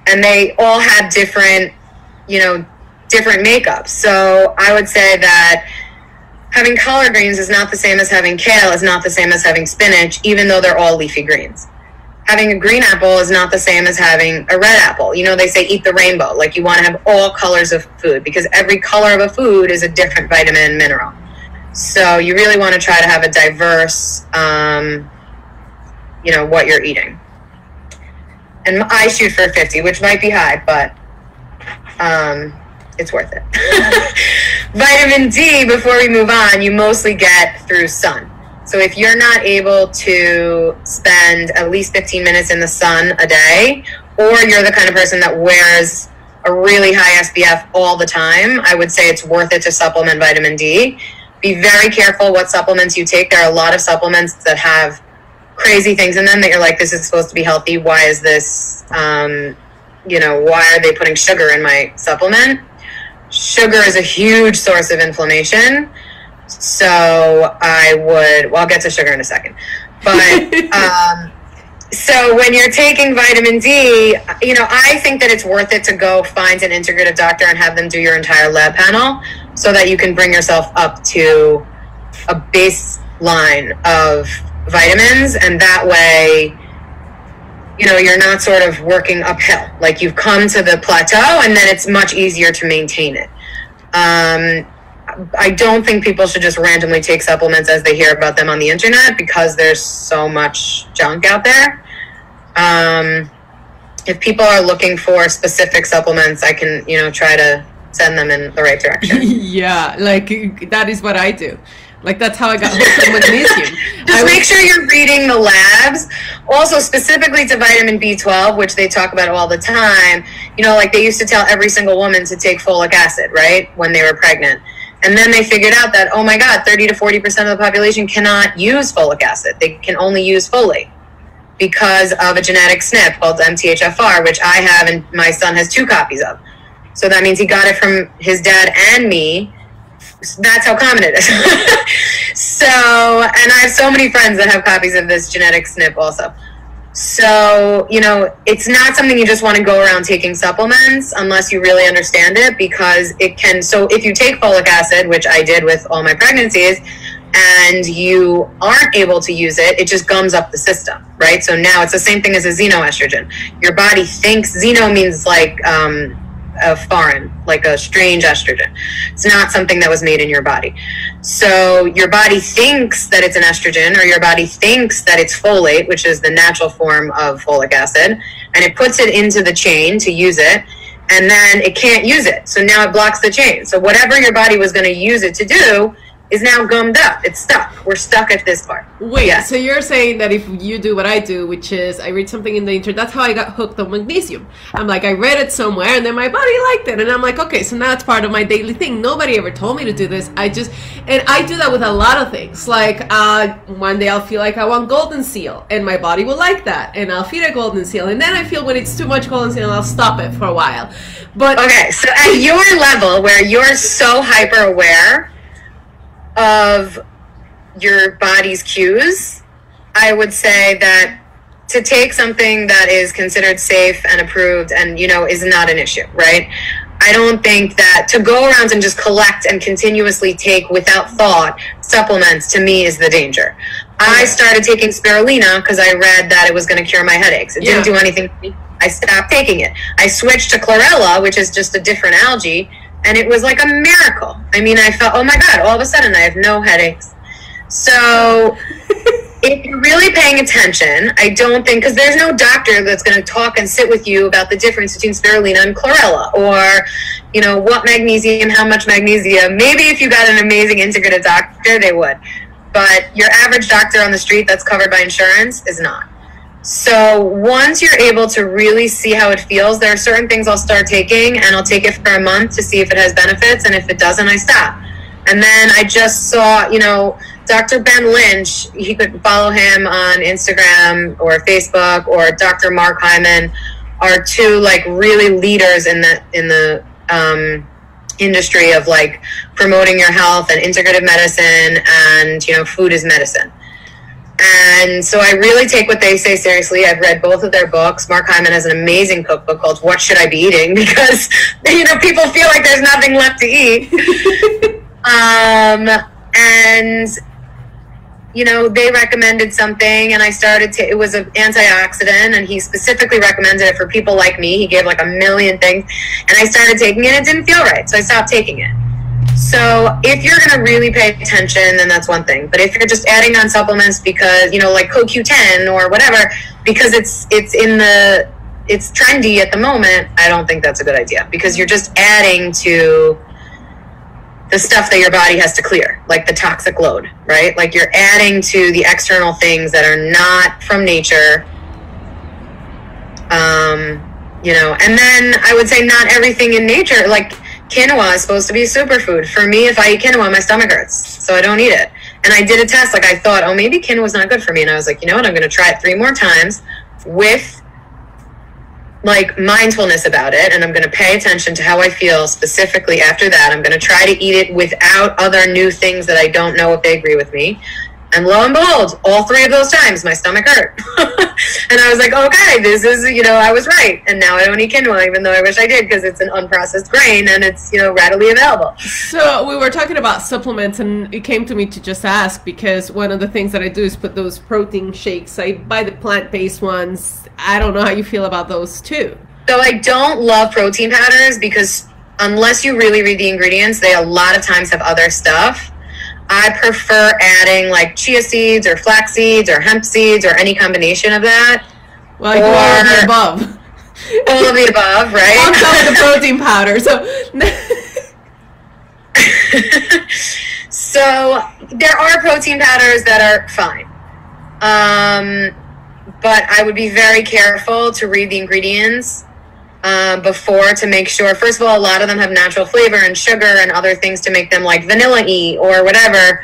B: And they all have different, you know, different makeups. So I would say that having collard greens is not the same as having kale, is not the same as having spinach, even though they're all leafy greens. Having a green apple is not the same as having a red apple. You know, they say eat the rainbow. Like, you want to have all colors of food, because every color of a food is a different vitamin and mineral. So you really want to try to have a diverse, you know, what you're eating. And I shoot for 50, which might be high, but it's worth it. Vitamin D, before we move on, you mostly get through sun. So if you're not able to spend at least 15 minutes in the sun a day, or you're the kind of person that wears a really high SPF all the time, I would say it's worth it to supplement vitamin D. Be very careful what supplements you take. There are a lot of supplements that have crazy things in them that you're like, this is supposed to be healthy. Why is this, you know, why are they putting sugar in my supplement? Sugar is a huge source of inflammation. So I'll get to sugar in a second. But, so when you're taking vitamin D, you know, I think that it's worth it to go find an integrative doctor and have them do your entire lab panel, so that you can bring yourself up to a baseline of vitamins. And that way, you know, you're not sort of working uphill. Like, you've come to the plateau, and then it's much easier to maintain it. I don't think people should just randomly take supplements as they hear about them on the internet, because there's so much junk out there. If people are looking for specific supplements, I can, you know, try to send them in the right direction.
A: Yeah, like, that is what I do. Like, that's how I got hooked on magnesium.
B: Just make sure you're reading the labs. Also, specifically to vitamin B12, which they talk about all the time, you know, like, they used to tell every single woman to take folic acid, right, when they were pregnant. And then they figured out that, oh my God, 30 to 40% of the population cannot use folic acid. They can only use folate because of a genetic SNP called MTHFR, which I have, and my son has 2 copies of. So that means he got it from his dad and me. That's how common it is. So, and I have so many friends that have copies of this genetic SNP also. So, you know, it's not something you just want to go around taking supplements unless you really understand it, because it can, so if you take folic acid, which I did with all my pregnancies, and you aren't able to use it, it just gums up the system, right? So now it's the same thing as a xenoestrogen. Your body thinks, xeno means like a foreign, like a strange estrogen. It's not something that was made in your body. So your body thinks that it's an estrogen, or your body thinks that it's folate, which is the natural form of folic acid, and it puts it into the chain to use it, and then it can't use it. So now it blocks the chain. So whatever your body was going to use it to do is now gummed up. It's stuck. We're stuck at this part.
A: Wait, yeah. So you're saying that if you do what I do, which is I read something in the internet, that's how I got hooked on magnesium. I'm like, I read it somewhere, and then my body liked it, and I'm like, okay, so now it's part of my daily thing. Nobody ever told me to do this. And I do that with a lot of things. Like, one day I'll feel like I want golden seal, and my body will like that, and I'll feed a golden seal, and then I feel when it's too much golden seal, I'll stop it for a while. But
B: okay, so at your level, where you're so hyper aware of your body's cues, I would say that to take something that is considered safe and approved and, you know, is not an issue, right? I don't think that to go around and just collect and continuously take without thought supplements, to me, is the danger. I started taking spirulina because I read that it was going to cure my headaches. It didn't do anything to me. I stopped taking it. I switched to chlorella, which is just a different algae, and it was like a miracle. I mean, I felt, oh my God, all of a sudden I have no headaches. So if you're really paying attention, I don't think, because there's no doctor that's going to talk and sit with you about the difference between spirulina and chlorella, or, you know, what magnesium, how much magnesium. Maybe if you got an amazing integrative doctor, they would. But your average doctor on the street that's covered by insurance is not. So once you're able to really see how it feels, there are certain things I'll start taking, and I'll take it for a month to see if it has benefits, and if it doesn't, I stop. And then I just saw, you know, Dr. Ben Lynch, you could follow him on Instagram or Facebook, or Dr. Mark Hyman, are 2 like really leaders in the industry of like promoting your health and integrative medicine, and, you know, food is medicine. And so I really take what they say seriously. I've read both of their books. Mark Hyman has an amazing cookbook called What Should I Be Eating? Because, you know, people feel like there's nothing left to eat. And you know, they recommended something, and I started to, it was an antioxidant, and he specifically recommended it for people like me. He gave like a million things, and I started taking it. It didn't feel right, so I stopped taking it. So if you're going to really pay attention, then that's one thing. But if you're just adding on supplements because, you know, like CoQ10 or whatever, because it's trendy at the moment, I don't think that's a good idea, because you're just adding to the stuff that your body has to clear, like the toxic load, right? Like you're adding to the external things that are not from nature. You know, and then I would say not everything in nature, like quinoa is supposed to be a superfood. For me, if I eat quinoa, my stomach hurts, so I don't eat it. And I did a test, like I thought, oh, maybe quinoa is not good for me. And I was like, you know what, I'm going to try it 3 more times with like mindfulness about it, and I'm going to pay attention to how I feel specifically after that. I'm going to try to eat it without other new things that I don't know if they agree with me. And lo and behold, all 3 of those times, my stomach hurt. And I was like, okay, this is, you know, I was right. And now I don't eat quinoa, even though I wish I did, because it's an unprocessed grain and it's, you know, readily available.
A: So we were talking about supplements, and it came to me to just ask, because one of the things that I do is put those protein shakes. I buy the plant-based ones. I don't know how you feel about those too.
B: So I don't love protein powders, because unless you really read the ingredients, they a lot of times have other stuff. I prefer adding like chia seeds or flax seeds or hemp seeds or any combination of that.
A: Well, you all of the above.
B: All of the above, right?
A: On top of the protein powder.
B: So there are protein powders that are fine. But I would be very careful to read the ingredients before, to make sure. First of all, a lot of them have natural flavor and sugar and other things to make them like vanilla-y or whatever,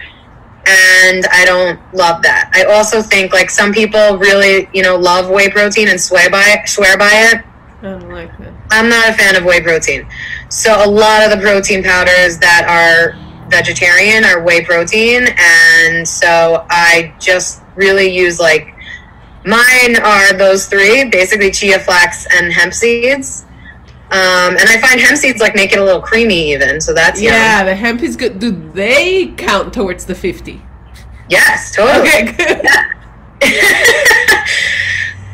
B: and I don't love that. I also think like some people really, you know, love whey protein and swear by it.
A: I don't like it.
B: I'm not a fan of whey protein. So a lot of the protein powders that are vegetarian are whey protein, and so I just really use like, mine are those 3, basically chia, flax, and hemp seeds. And I find hemp seeds like make it a little creamy even, so that's
A: yeah,
B: yum.
A: the hemp is good. Do they count towards the 50?
B: Yes, totally.
A: Okay, good.
B: Yeah.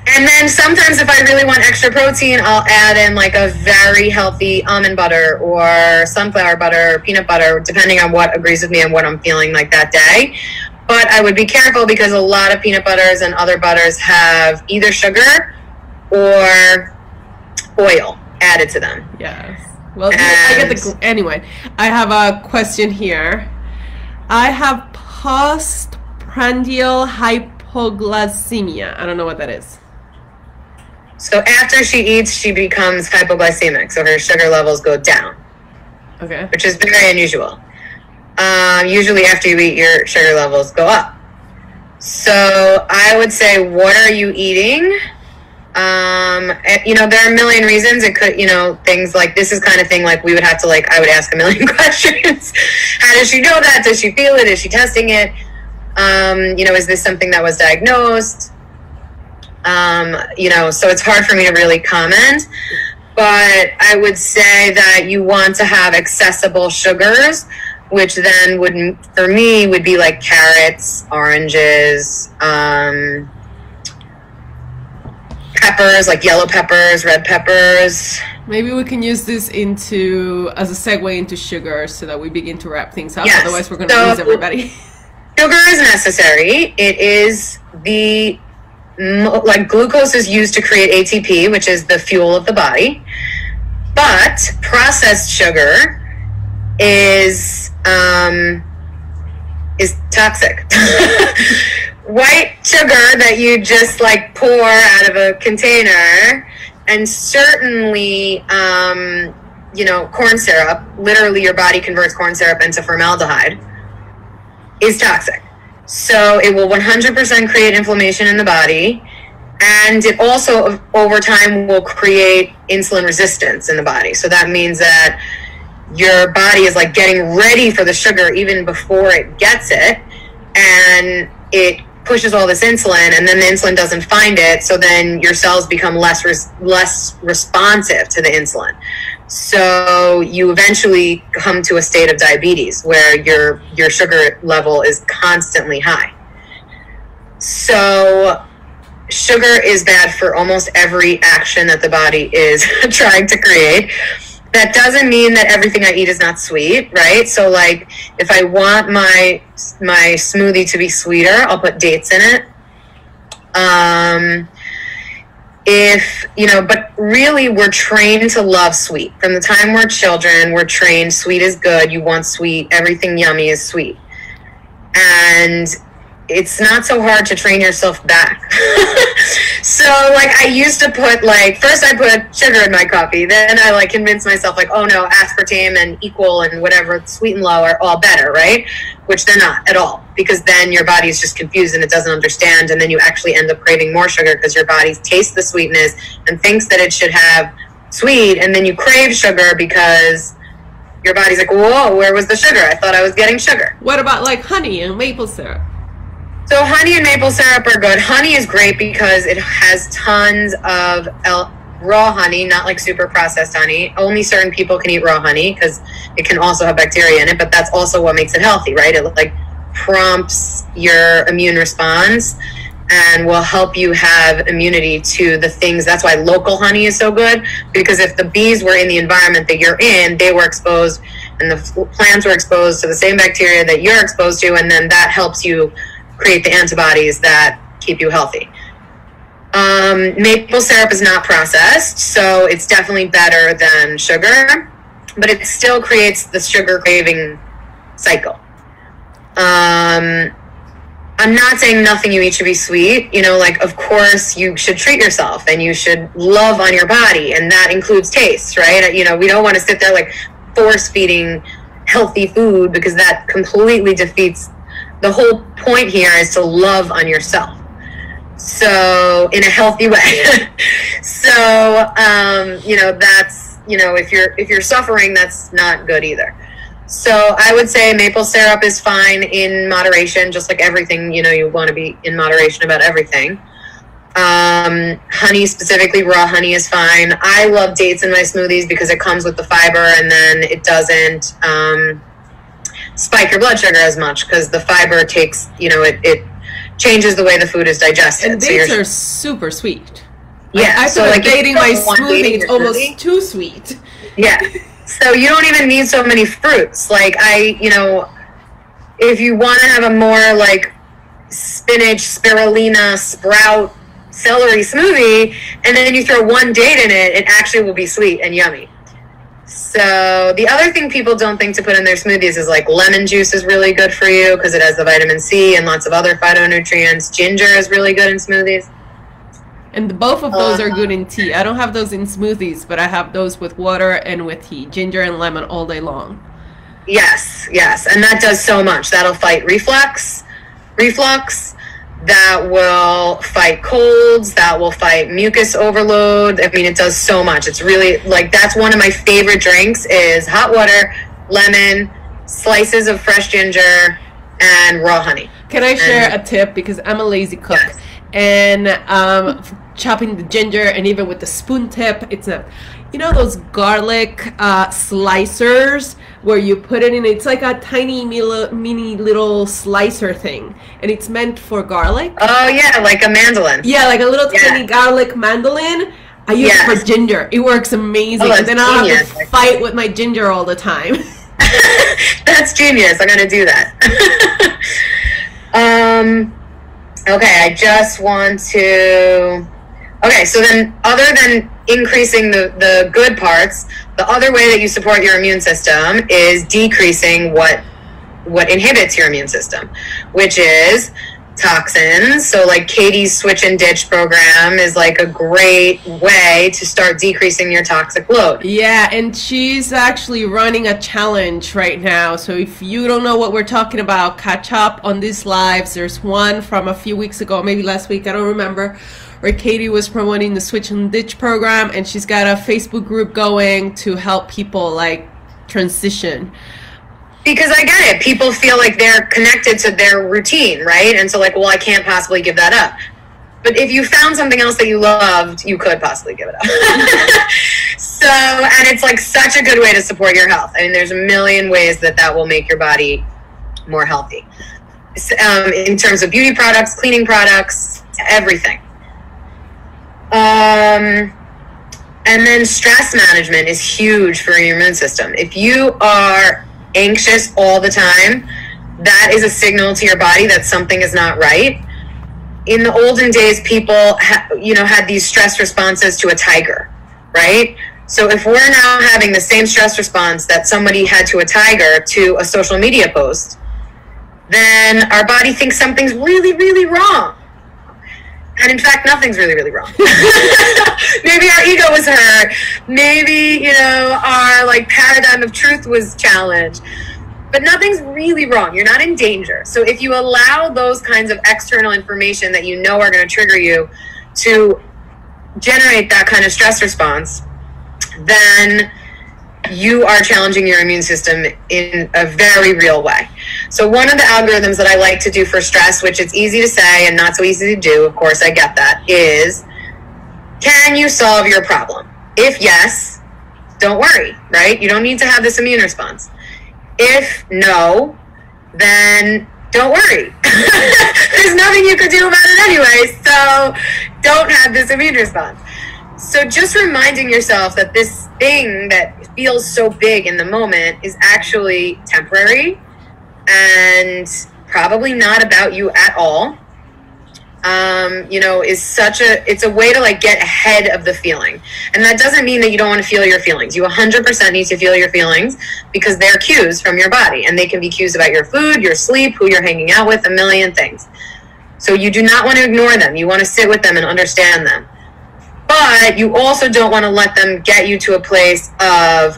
B: And then sometimes if I really want extra protein, I'll add in like a very healthy almond butter or sunflower butter or peanut butter, depending on what agrees with me and what I'm feeling like that day. But I would be careful, because a lot of peanut butters and other butters have either sugar or oil added to them.
A: Yes. Well, I get the... Anyway, I have a question here. I have postprandial hypoglycemia. I don't know what that is.
B: So after she eats, she becomes hypoglycemic. So her sugar levels go down.
A: Okay.
B: Which is very unusual. Usually after you eat, your sugar levels go up. So I would say, what are you eating? You know, there are a million reasons. It could, you know, things like this is kind of thing like we would have to like, I would ask a million questions. How does she know that? Does she feel it? Is she testing it? You know, is this something that was diagnosed? You know, so it's hard for me to really comment. But I would say that you want to have accessible sugars, which then would, for me, would be like carrots, oranges, peppers, like yellow peppers, red peppers.
A: Maybe we can use this as a segue into sugar, so that we begin to wrap things up.
B: Yes.
A: Otherwise, we're going to lose everybody.
B: Sugar is necessary. It is like glucose is used to create ATP, which is the fuel of the body. But processed sugar is toxic. White sugar that you just like pour out of a container, and certainly you know, corn syrup, literally your body converts corn syrup into formaldehyde, is toxic. So it will 100% create inflammation in the body, and it also over time will create insulin resistance in the body. So that means that your body is like getting ready for the sugar even before it gets it, and it pushes all this insulin, and then the insulin doesn't find it, so then your cells become less responsive to the insulin. So you eventually come to a state of diabetes where your sugar level is constantly high. So sugar is bad for almost every action that the body is trying to create. That doesn't mean that everything I eat is not sweet, right? So like if I want my smoothie to be sweeter, I'll put dates in it. But really we're trained to love sweet. From the time we're children, we're trained sweet is good. You want sweet. Everything yummy is sweet. And it's not so hard to train yourself back. So like I used to put first I put sugar in my coffee. Then I convinced myself oh no, aspartame and equal and whatever, sweet and low are all better, right? Which they're not at all, because then your body is just confused and it doesn't understand, and then you actually end up craving more sugar because your body tastes the sweetness and thinks that it should have sweet, and then you crave sugar because your body's like, whoa, where was the sugar? I thought I was getting sugar.
A: What about honey and maple syrup?
B: So honey and maple syrup are good. Honey is great because it has tons of raw honey, not super processed honey. Only certain people can eat raw honey because it can also have bacteria in it, but that's also what makes it healthy, right? It prompts your immune response and will help you have immunity to the things. That's why local honey is so good, because if the bees were in the environment that you're in, they were exposed and the plants were exposed to the same bacteria that you're exposed to, and then that helps you create the antibodies that keep you healthy. Maple syrup is not processed, so it's definitely better than sugar, but it still creates the sugar craving cycle. I'm not saying nothing you eat should be sweet. Of course you should treat yourself and you should love on your body, and that includes taste, right? We don't want to sit there force feeding healthy food, because that completely defeats the whole point. Here is to love on yourself, so in a healthy way. So that's if you're suffering, that's not good either. So I would say maple syrup is fine in moderation, just like everything. You want to be in moderation about everything. Honey, specifically raw honey, is fine. I love dates in my smoothies because it comes with the fiber, and then it doesn't spike your blood sugar as much, because the fiber takes, it changes the way the food is digested.
A: And dates are super sweet.
B: Yeah,
A: I feel dating my smoothie, it's almost too sweet.
B: Yeah, so you don't even need so many fruits. If you want to have a more spinach, spirulina, sprout, celery smoothie, and then you throw one date in it, it actually will be sweet and yummy. So the other thing people don't think to put in their smoothies is lemon juice is really good for you because it has the vitamin C and lots of other phytonutrients. Ginger is really good in smoothies.
A: And both of those are good in tea. I don't have those in smoothies, but I have those with water and with tea. Ginger and lemon all day long.
B: Yes. And that does so much. That'll fight reflux. That will fight colds. That will fight mucus overload. I mean, it does so much. It's really that's one of my favorite drinks is hot water, lemon, slices of fresh ginger, and raw honey.
A: Can I share a tip? Because I'm a lazy cook.
B: Yes.
A: And chopping the ginger, and even with the spoon tip, it's those garlic slicers where you put it in. It's like a tiny mini little slicer thing, and it's meant for garlic.
B: Oh yeah, like a mandolin.
A: Yeah, like a little tiny garlic mandolin. I use it for ginger. It works amazing. And then I'll have to fight with my ginger all the time.
B: That's genius. I'm gonna do that. Okay, I just want to... Okay, so then other than increasing the good parts, the other way that you support your immune system is decreasing what inhibits your immune system, which is toxins. So Katie's Switch and Ditch program is a great way to start decreasing your toxic load.
A: Yeah, and she's actually running a challenge right now. So if you don't know what we're talking about, catch up on these lives. There's one from a few weeks ago, maybe last week, I don't remember, where Katie was promoting the Switch and Ditch program, and she's got a Facebook group going to help people transition.
B: Because I get it. People feel like they're connected to their routine, right? And so I can't possibly give that up. But if you found something else that you loved, you could possibly give it up. So, and it's like such a good way to support your health. I mean, there's a million ways that will make your body more healthy. In terms of beauty products, cleaning products, everything. And then stress management is huge for your immune system. If you are anxious all the time, that is a signal to your body that something is not right. In the olden days, people had these stress responses to a tiger, right? So if we're now having the same stress response that somebody had to a tiger to a social media post, then our body thinks something's really, really wrong. And in fact, nothing's really, really wrong. Maybe our ego was hurt. Maybe, our paradigm of truth was challenged. But nothing's really wrong. You're not in danger. So if you allow those kinds of external information that you know are going to trigger you to generate that kind of stress response, then you are challenging your immune system in a very real way. So one of the algorithms that I like to do for stress, which it's easy to say and not so easy to do, of course I get that, is, can you solve your problem? If yes, don't worry, right? You don't need to have this immune response. If no, then don't worry. There's nothing you could do about it anyway, so don't have this immune response. So just reminding yourself that this thing that feels so big in the moment is actually temporary and probably not about you at all. It's a way to get ahead of the feeling. And that doesn't mean that you don't want to feel your feelings. You 100% need to feel your feelings because they're cues from your body, and they can be cues about your food, your sleep, who you're hanging out with, a million things. So you do not want to ignore them. You want to sit with them and understand them. But you also don't want to let them get you to a place of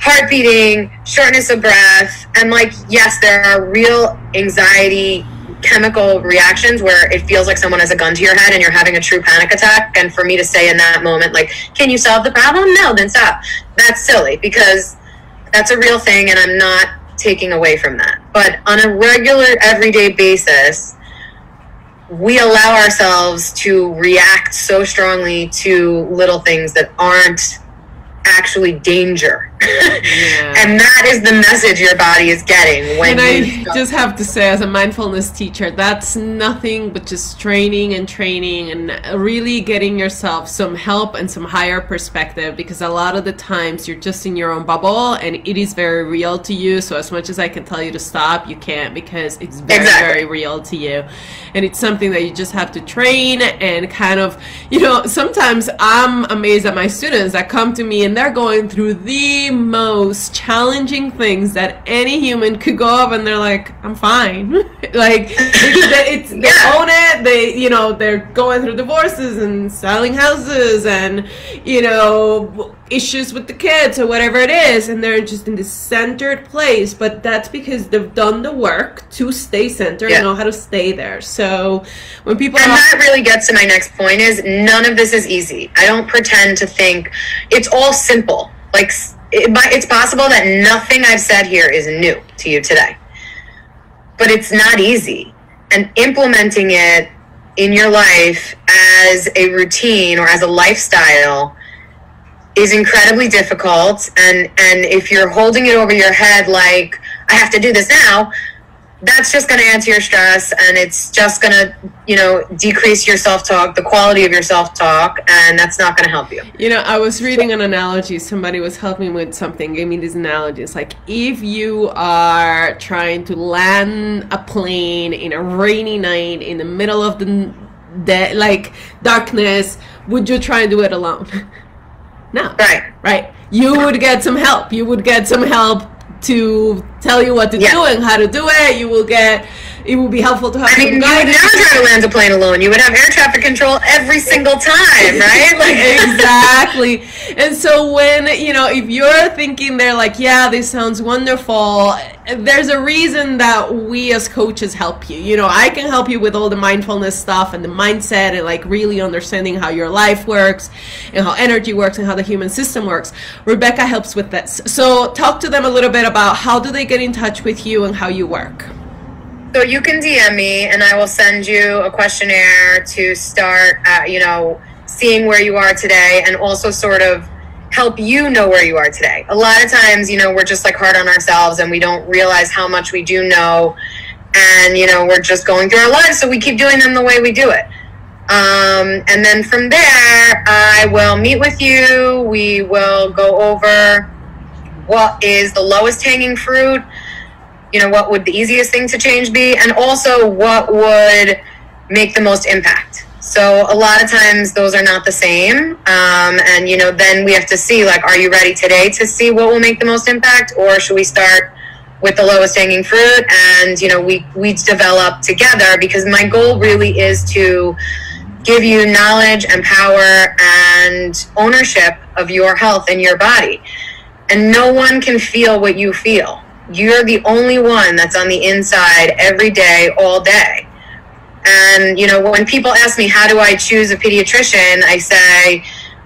B: heart beating, shortness of breath, and yes, there are real anxiety chemical reactions where it feels like someone has a gun to your head and you're having a true panic attack. And for me to say in that moment, can you solve the problem? No, then stop. That's silly, because that's a real thing and I'm not taking away from that. But on a regular, everyday basis, we allow ourselves to react so strongly to little things that aren't actually danger. Yeah. And that is the message your body is getting when
A: I just have to say, as a mindfulness teacher, that's nothing but just training and really getting yourself some help and some higher perspective, because a lot of the times you're just in your own bubble and it is very real to you. So as much as I can tell you to stop, you can't, because it's very, very real to you. And it's something that you just have to train and kind of, sometimes I'm amazed at my students that come to me and they're going through the most challenging things that any human could go up, and they're like, I'm fine. They own it. They're going through divorces and selling houses and, issues with the kids or whatever it is, and they're just in this centered place. But that's because they've done the work to stay centered and know how to stay there. So when people
B: that really gets to my next point is, none of this is easy. I don't pretend to think it's all simple. It's possible that nothing I've said here is new to you today, but it's not easy. And implementing it in your life as a routine or as a lifestyle is incredibly difficult. And if you're holding it over your head like, I have to do this now, that's just going to add to your stress, and it's just going to, decrease your self-talk, the quality of your self-talk, and that's not going to help you.
A: I was reading an analogy. Somebody was helping me with something, gave me this analogy. It's like, if you are trying to land a plane in a rainy night in the middle of the darkness, would you try and do it alone? No. Right. You would get some help. You would get some help to tell you what to do and how to do it. It will be helpful to have
B: you would never try to land a plane alone. You would have air traffic control every single time, right?
A: Exactly. And so when, if you're thinking they're like, yeah, this sounds wonderful, there's a reason that we as coaches help you. I can help you with all the mindfulness stuff and the mindset and really understanding how your life works and how energy works and how the human system works. Rebecca helps with this. So talk to them a little bit about how do they get in touch with you and how you work.
B: So you can DM me and I will send you a questionnaire to start, seeing where you are today, and also sort of help you know where you are today. A lot of times, we're just like hard on ourselves and we don't realize how much we do know. And, we're just going through our lives. So we keep doing them the way we do it. And then from there, I will meet with you. We will go over what is the lowest hanging fruit, what would the easiest thing to change be, and also what would make the most impact. So a lot of times those are not the same. And, then we have to see, like, are you ready today to see what will make the most impact? Or should we start with the lowest hanging fruit? And, we develop together, because my goal really is to give you knowledge and power and ownership of your health and your body. And no one can feel what you feel. You're the only one that's on the inside every day, all day. And, when people ask me, how do I choose a pediatrician? I say,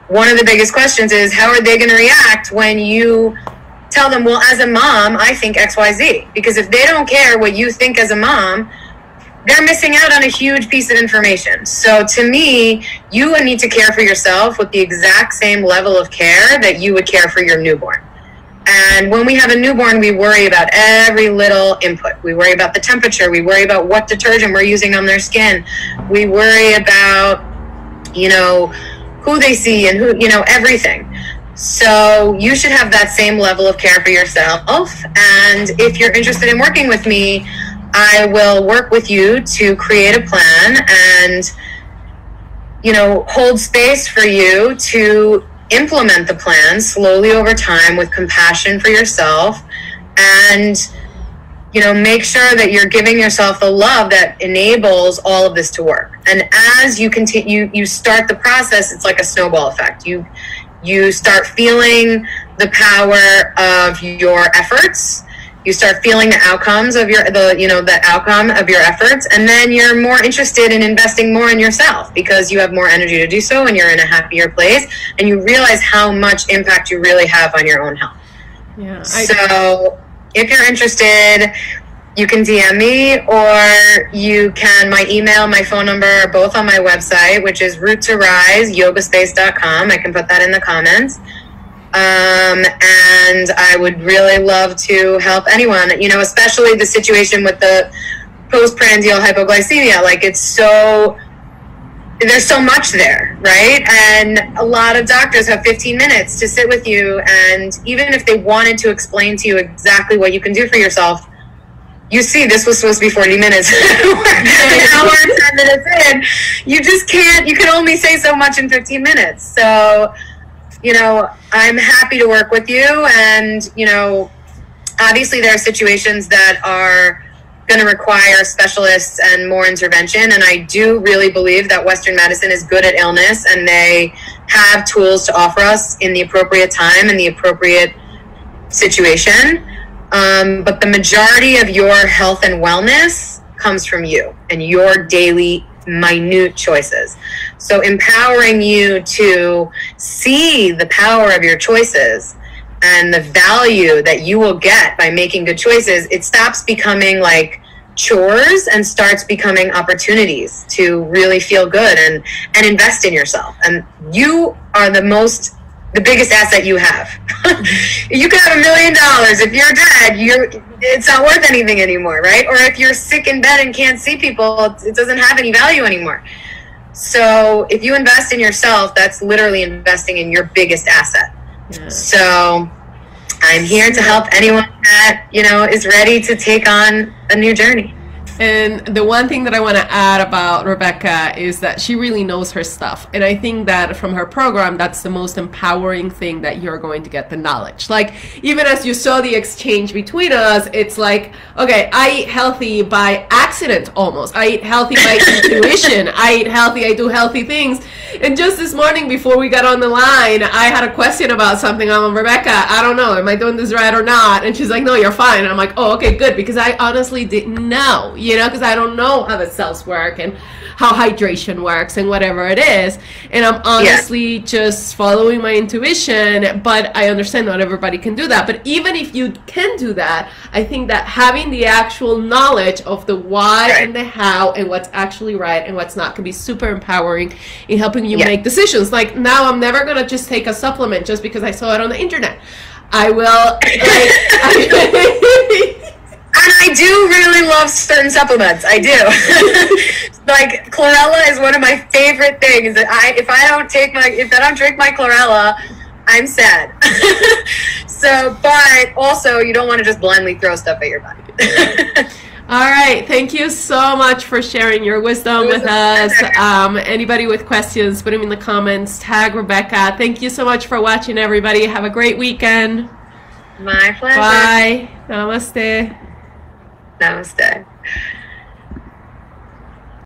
B: one of the biggest questions is, how are they going to react when you tell them, well, as a mom, I think XYZ? Because if they don't care what you think as a mom, they're missing out on a huge piece of information. So to me, you need to care for yourself with the exact same level of care that you would care for your newborn. And when we have a newborn, we worry about every little input. We worry about the temperature. We worry about what detergent we're using on their skin. We worry about, who they see and who, everything. So you should have that same level of care for yourself. And if you're interested in working with me, I will work with you to create a plan and, hold space for you to implement the plan slowly over time with compassion for yourself, and, make sure that you're giving yourself the love that enables all of this to work. And as you continue, you start the process, it's like a snowball effect. You start feeling the power of your efforts. You start feeling the outcomes of the outcome of your efforts, and then you're more interested in investing more in yourself because you have more energy to do so and you're in a happier place, and you realize how much impact you really have on your own health. Yeah. So if you're interested, you can DM me, or you can, my email, my phone number are both on my website, which is roottorise.yogaspace.com. I can put that in the comments. And I would really love to help anyone, especially the situation with the postprandial hypoglycemia. Like, there's so much there, right? And a lot of doctors have 15 minutes to sit with you. And even if they wanted to explain to you exactly what you can do for yourself, you see, this was supposed to be 40 minutes, an hour and 10 minutes in. You just can't, you can only say so much in 15 minutes. So, I'm happy to work with you. And, obviously there are situations that are going to require specialists and more intervention. And I do really believe that Western medicine is good at illness, and they have tools to offer us in the appropriate time and the appropriate situation. But the majority of your health and wellness comes from you and your daily minute choices. So empowering you to see the power of your choices and the value that you will get by making good choices, it stops becoming like chores and starts becoming opportunities to really feel good and invest in yourself. And you are the biggest asset you have. You could have $1 million. If you're dead, it's not worth anything anymore, right? Or if you're sick in bed and can't see people, it doesn't have any value anymore. So if you invest in yourself, that's literally investing in your biggest asset. Yeah. So I'm here to help anyone that, is ready to take on a new journey.
A: And the one thing that I want to add about Rebecca is that she really knows her stuff. And I think that from her program, that's the most empowering thing, that you're going to get the knowledge. Like, even as you saw the exchange between us, it's like, okay, I eat healthy by accident almost. I eat healthy by intuition. I eat healthy, I do healthy things. And just this morning before we got on the line, I had a question about something. I'm like, Rebecca, I don't know, am I doing this right or not? And she's like, no, you're fine. And I'm like, oh, okay, good, because I honestly didn't know. you know, because I don't know how the cells work and how hydration works and whatever it is. And I'm honestly just following my intuition, but I understand not everybody can do that. But even if you can do that, I think that having the actual knowledge of the why and the how and what's actually right and what's not can be super empowering in helping you make decisions. Like now I'm never going to just take a supplement just because I saw it on the internet. I will,
B: and I do really love certain supplements. I do. Like chlorella is one of my favorite things. That if I don't drink my chlorella, I'm sad. So, but also you don't want to just blindly throw stuff at your body.
A: All right. Thank you so much for sharing your wisdom with us. Anybody with questions, put them in the comments. Tag Rebecca. Thank you so much for watching, everybody. Have a great weekend.
B: My pleasure.
A: Bye. Namaste.
B: Namaste.